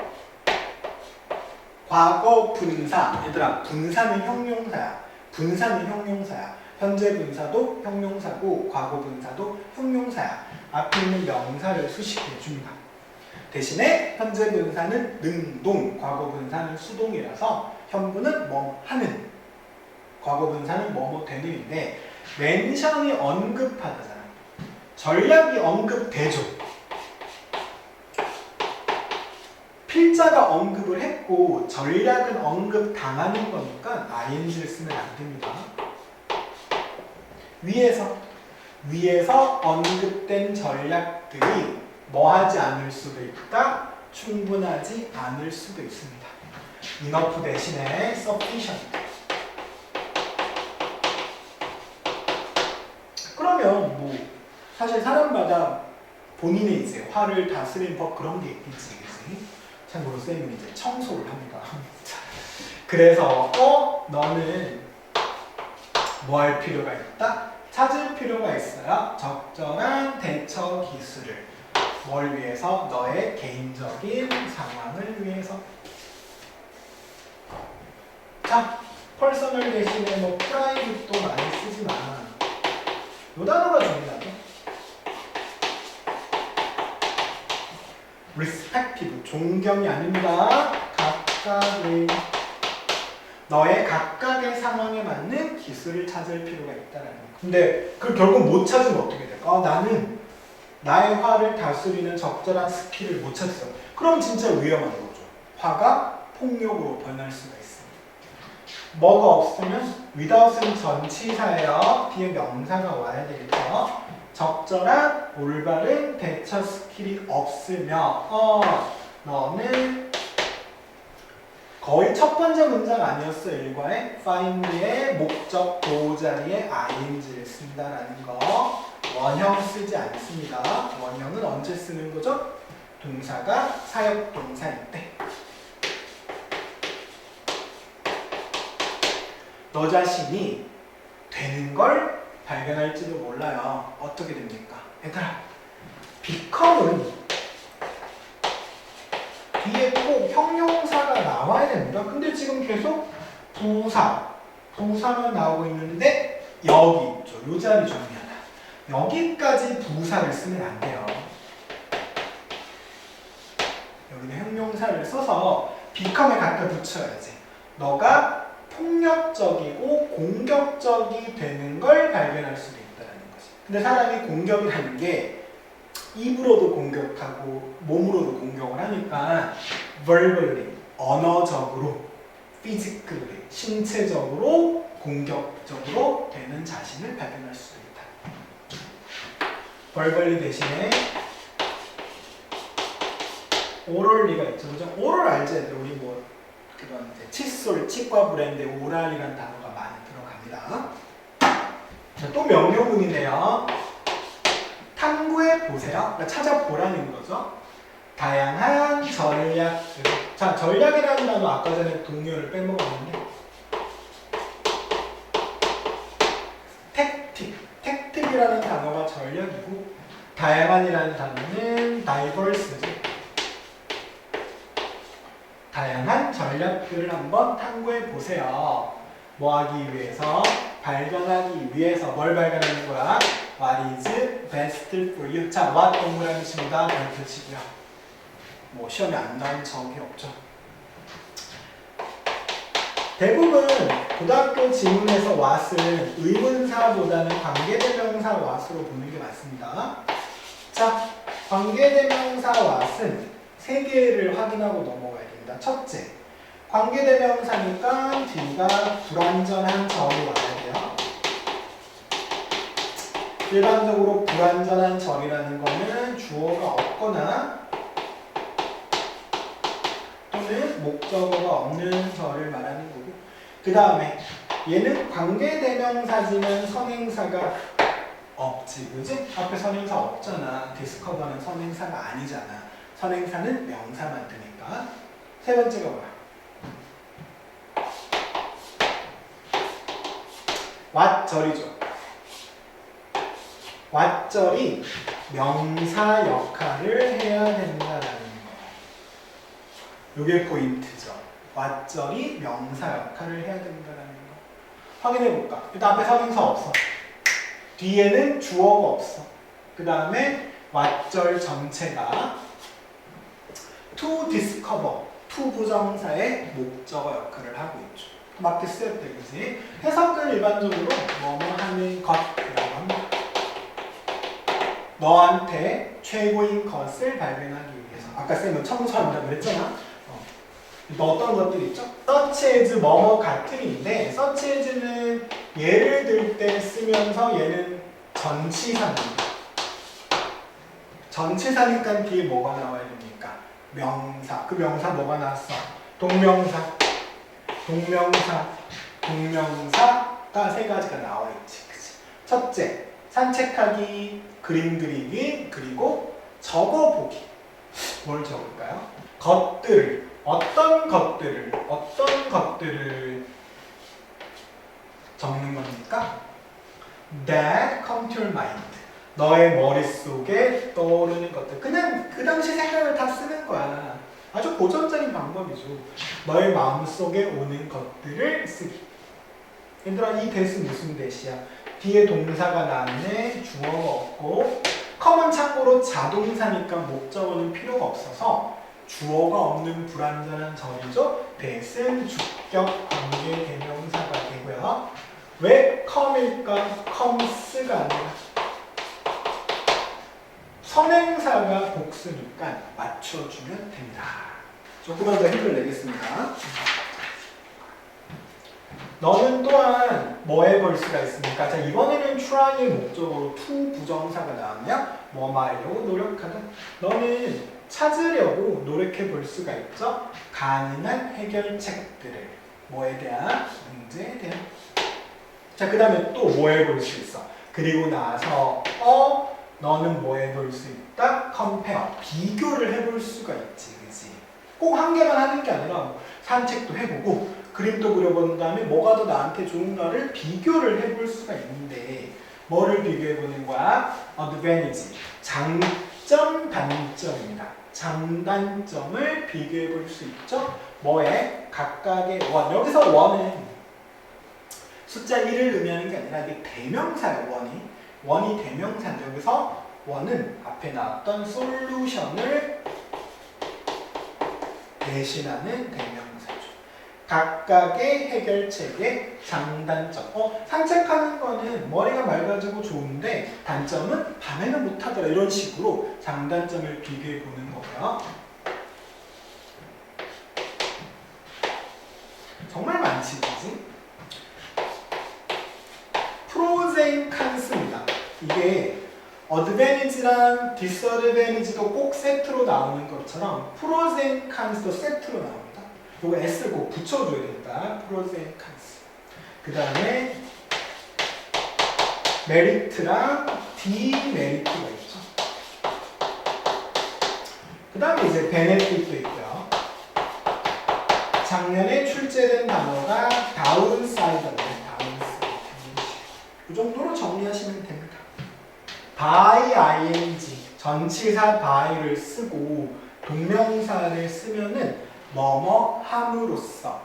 과거 분사. 얘들아, 분사는 형용사야. 분사는 형용사야. 현재 분사도 형용사고 과거 분사도 형용사야. 앞에 있는 명사를 수식해 줍니다. 대신에 현재 분사는 능동, 과거 분사는 수동이라서 현부는 뭐 하는, 과거 분사는 뭐뭐 되는인데 멘션이 언급하다잖아. 전략이 언급되죠. 필자가 언급을 했고 전략은 언급당하는 거니까 ing를 쓰면 안 됩니다. 위에서 언급된 전략들이 뭐 하지 않을 수도 있다? 충분하지 않을 수도 있습니다. enough 대신에 sufficient. 그러면 뭐 사실 사람마다 본인의 이제 화를 다스리는 법 그런 게 있겠지. 참고로 쌤은 이제 청소를 합니다. 그래서 너는 뭐 할 필요가 있다? 찾을 필요가 있어요. 적절한 대처 기술을. 뭘 위해서? 너의 개인적인 상황을 위해서. 자, 퍼스널 대신에 뭐 프라이빗도 많이 쓰지만 이 단어가 중요하죠. respective, 존경이 아닙니다. 각각의, 너의 각각의 상황에 맞는 기술을 찾을 필요가 있다라는 거. 근데 그걸 결국 못 찾으면 어떻게 될까? 나는 나의 화를 다스리는 적절한 스킬을 못 찾았어. 그럼 진짜 위험한 거죠. 화가 폭력으로 변할 수가 있습니다. 뭐가 없으면 without은 전치사예요. 뒤에 명사가 와야 되겠죠. 적절한 올바른 대처 스킬이 없으면 너는 거의 첫 번째 문장 아니었어. 일과에 find의 목적 보호자리에 ing를 쓴다라는 거. 원형 쓰지 않습니다. 원형은 언제 쓰는 거죠? 동사가 사역동사일 때. 너 자신이 되는 걸 발견할지도 몰라요. 어떻게 됩니까? 얘들아, become은 뒤에 꼭 형용사가 나와야 됩니다. 근데 지금 계속 부사만 나오고 있는데 여기 있죠. 요 자리 중요하다. 여기까지 부사를 쓰면 안 돼요. 여기는 형용사를 써서 become에 갖다 붙여야지. 너가 폭력적이고 공격적이 되는 걸 발견할 수도 있다는 거지. 근데 사람이 공격이라는 게 입으로도 공격하고 몸으로도 공격을 하니까 verbally, 언어적으로, physically, 신체적으로 공격적으로 되는 자신을 발견할 수도 있다. verbally 대신에 orally가 있죠. 그죠? oral 알지? 우리 뭐 그런 칫솔, 치과 브랜드의 오랄이라는 단어가 많이 들어갑니다. 자, 또 명령문이네요. 탐구해 보세요. 그러니까 찾아보라는 거죠. 다양한 전략들. 자, 전략이라는 단어 아까 전에 동요를 빼먹었는데 택틱이라는 단어가 전략이고 다양한이라는 단어는 diverse죠. 다양한 전략들을 한번 탐구해 보세요. 뭐 하기 위해서? 발견하기 위해서. 뭘 발견하는 거야? What is best for you? 자, what 동그라미 칩니다. 별표 치고요. 뭐 시험에 안 나온 적이 없죠. 대부분 고등학교 지문에서 what은 의문사보다는 관계대명사 what으로 보는 게 맞습니다. 자, 관계대명사 what은 세 개를 확인하고 넘어가야 됩니다. 첫째, 관계대명사니까 뒤가 불완전한 절이 와야 돼요. 일반적으로 불완전한 절이라는 거는 주어가 없거나 또는 목적어가 없는 절을 말하는 거고 그 다음에 얘는 관계대명사지만 선행사가 없지, 그지? 앞에 선행사 없잖아. 디스커버는 선행사가 아니잖아. 선행사는 명사만 뜨니까. 세 번째가 뭐야? 왓절이죠. 왓절이 명사 역할을 해야 된다라는 거. 이게 포인트죠. 왓절이 명사 역할을 해야 된다라는 거. 확인해 볼까? 일단 앞에 선행사 없어. 뒤에는 주어가 없어. 그 다음에 왓절 전체가 to discover, to 부정사의 목적어 역할을 하고 있죠. 맞게 쓰였대, 그지? 해석은 일반적으로 뭐뭐 하는 것이라고 합니다. 너한테 최고인 것을 발견하기 위해서. 아까 쌤은 청소한다고 그랬잖아. 또 어떤 것들이 있죠? such as 뭐뭐 같은인데 such as는 예를 들 때 쓰면서 얘는 전치사입니다. 전치사니까 뒤에 뭐가 나와야 됩니까? 명사. 그 명사 뭐가 나왔어? 동명사. 동명사가 세 가지가 나와 있지. 그치? 첫째, 산책하기, 그림 그리기, 그리고 적어보기. 뭘 적을까요? 것들을, 어떤 것들을 적는 겁니까? That come to your mind. 너의 머릿속에 떠오르는 것들. 그냥 그 당시 생각을 다 쓰는 거야. 아주 고전적인 방법이죠. 너의 마음속에 오는 것들을 쓰기. 얘들아, 이 대시 무슨 대시야? 뒤에 동사가 나왔네, 주어가 없고. come은 참고로 자동사니까 목적어는 필요가 없어서 주어가 없는 불완전한 절이죠. 대신 주격 관계 대명사가 되고요. 왜 come일까? comes가 아니라 선행사가 복수니까 맞춰주면 됩니다. 조금만 더 힘을 내겠습니다. 너는 또한 뭐 해볼 수가 있습니까? 자, 이번에는 try의 목적으로 to 부정사가 나왔네요. 뭐 말하려고 노력하다. 너는 찾으려고 노력해 볼 수가 있죠. 가능한 해결책들을. 뭐에 대한? 문제에 대한. 자, 그 다음에 또 뭐 해볼 수 있어? 그리고 나서 너는 뭐 해볼 수 있다? compare. 비교를 해볼 수가 있지. 그치? 꼭 한 개만 하는 게 아니라 산책도 해보고 그림도 그려본 다음에 뭐가 더 나한테 좋은가를 비교를 해볼 수가 있는데 뭐를 비교해보는 거야? advantage. 장점, 단점입니다. 장단점을 비교해볼 수 있죠? 뭐에? 각각의 원. 여기서 원은 숫자 1을 의미하는 게 아니라 이게 대명사예요. 원이 대명사인데 여기서 원은 앞에 나왔던 솔루션을 대신하는 대명사죠. 각각의 해결책의 장단점. 산책하는 거는 머리가 맑아지고 좋은데 단점은 밤에는 못하더라. 이런 식으로 장단점을 비교해 보는 거고요. 정말 많지, 그지? 프로즈 앤 칸스입니다. 이게 어드밴티지랑 디스어드밴티지도 꼭 세트로 나오는 것처럼 프로즈 앤 칸스도 세트로 나옵니다. 이거 S를 꼭 붙여줘야 된다. 프로즈 앤 칸스. 그 다음에 메리트랑 디메리트가 있죠. 그 다음에 이제 베네핏도 있고요. 작년에 출제된 단어가 다운사이드인데 이 정도로 정리하시면 됩니다. by ing 전치사 by를 쓰고 동명사를 쓰면은 뭐뭐 함으로써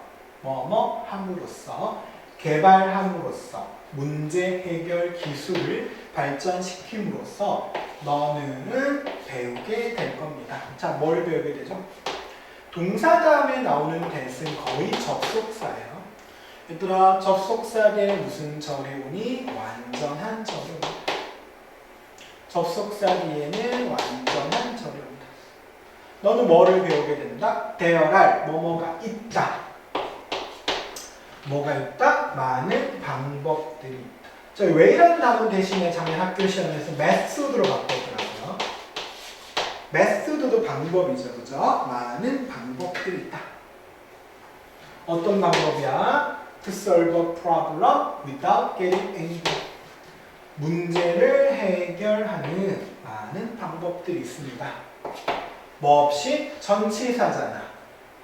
개발함으로써 문제 해결 기술을 발전시킴으로써 너는 배우게 될 겁니다. 자, 뭘 배우게 되죠? 동사 다음에 나오는 that은 거의 접속사예요. 얘들아, 접속사 뒤에 무슨 절이 오니? 완전한 절이 옵니다. 접속사 뒤에는 완전한 절이 옵니다. 너는 뭐를 배우게 된다? 대열할 뭐뭐가 있다. 뭐가 있다? 많은 방법들이 있다. 저희 왜이라는 단어 대신에 작년 학교 시험에서 메소드로 바꿨더라고요. 메소드도 방법이죠, 그죠? 많은 방법들이 있다. 어떤 방법이야? to solve a problem without getting angry. 문제를 해결하는 많은 방법들이 있습니다. 뭐 없이 전치사잖아.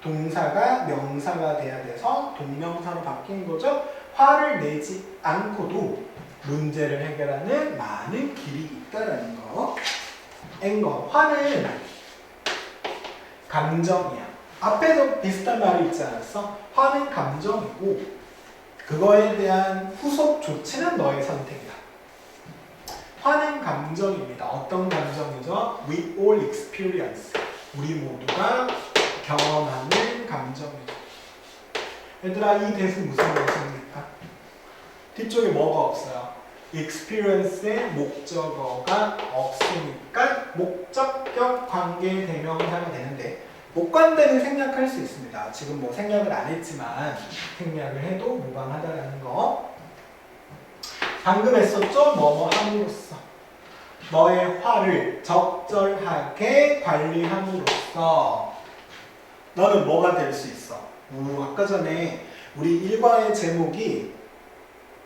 동사가 명사가 돼야 돼서 동명사로 바뀐 거죠. 화를 내지 않고도 문제를 해결하는 많은 길이 있다라는 거. 앵거, 화는 감정이야. 앞에도 비슷한 말이 있지 않았어? 화는 감정이고 그거에 대한 후속 조치는 너의 선택이야. 화는 감정입니다. 어떤 감정이죠? We all experience. 우리 모두가 경험하는 감정이죠. 얘들아, 이 대수 무슨 대수입니까? 뒤쪽에 뭐가 없어요? experience의 목적어가 없으니까 목적격 관계 대명사가 되는데 목관대는 생략할 수 있습니다. 지금 뭐 생략을 안 했지만 생략을 해도 무방하다라는 거. 방금 했었죠? 뭐뭐 함으로써. 너의 화를 적절하게 관리함으로써 너는 뭐가 될 수 있어? 아까 전에 우리 일과의 제목이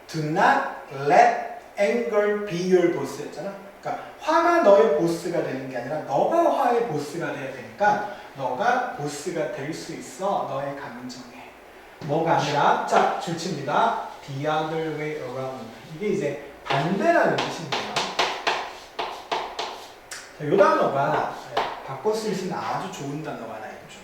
Do not let anger be your boss 였잖아. 그러니까 화가 너의 보스가 되는 게 아니라 너가 화의 보스가 돼야 되니까 너가 보스가 될 수 있어. 너의 감정에. 뭐가 아니라 자, 줄칩니다. The other way around. 이게 이제 반대라는 뜻입니다. 자, 이 단어가 바꿔 쓸 수 있는 아주 좋은 단어가 하나 있죠.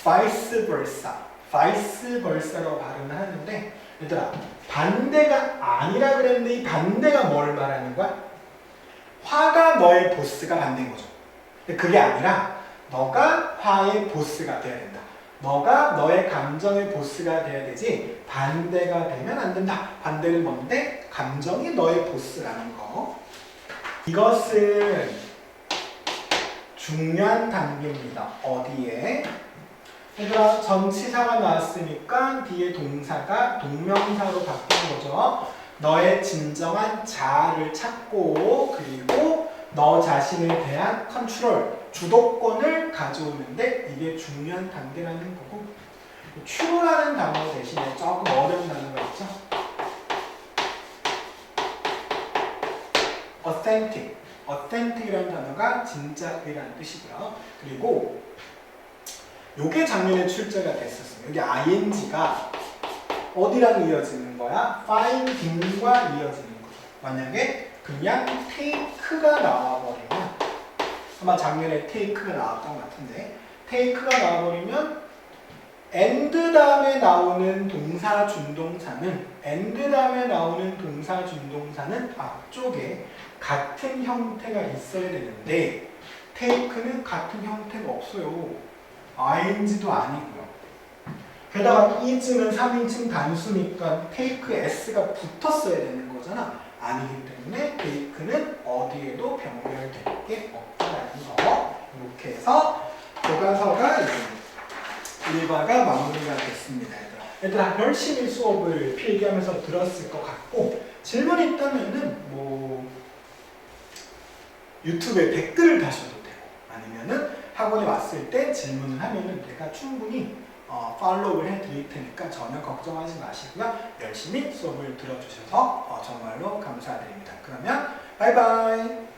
vice versa. vice versa라고 발음을 하는데 얘들아, 반대가 아니라 그랬는데 이 반대가 뭘 말하는 거야? 화가 너의 보스가 반대인 거죠. 근데 그게 아니라 너가 화의 보스가 돼야 된다. 너가 너의 감정의 보스가 돼야 되지 반대가 되면 안 된다. 반대는 뭔데? 감정이 너의 보스라는 거. 이것은 중요한 단계입니다. 어디에? 얘들아, 전치사가 나왔으니까 뒤에 동사가 동명사로 바뀐 거죠. 너의 진정한 자아를 찾고 그리고 너 자신에 대한 컨트롤, 주도권을 가져오는데 이게 중요한 단계라는 거고 true라는 단어 대신에 조금 어려운 단어가 있죠. authentic. authentic이라는 단어가 진짜이라는 뜻이고요. 그리고 요게 작년에 출제가 됐었어요. 여기 ing가 어디랑 이어지는 거야? finding과 이어지는 거죠. 만약에 그냥 take가 나와버리면 아마 작년에 take가 나왔던 것 같은데 take가 나와버리면 and 다음에 나오는 동사 준동사는 and 다음에 나오는 동사 준동사는 앞쪽에 같은 형태가 있어야 되는데 take는 같은 형태가 없어요. ing도 아니고요. 게다가 is는 3인칭 단수니까 take s가 붙었어야 되는 거잖아. 아니기 때문에 take는 어디에도 병렬될 게 없다라는 거. 이렇게 해서 교과서가 이제 1과가 마무리가 됐습니다. 얘들아, 열심히 수업을 필기하면서 들었을 것 같고 질문 있다면은 뭐 유튜브에 댓글을 다셔도 되고 아니면은 학원에 왔을 때 질문을 하면은 내가 충분히 팔로우를 해드릴 테니까 전혀 걱정하지 마시고요. 열심히 수업을 들어주셔서 정말로 감사드립니다. 그러면 바이바이.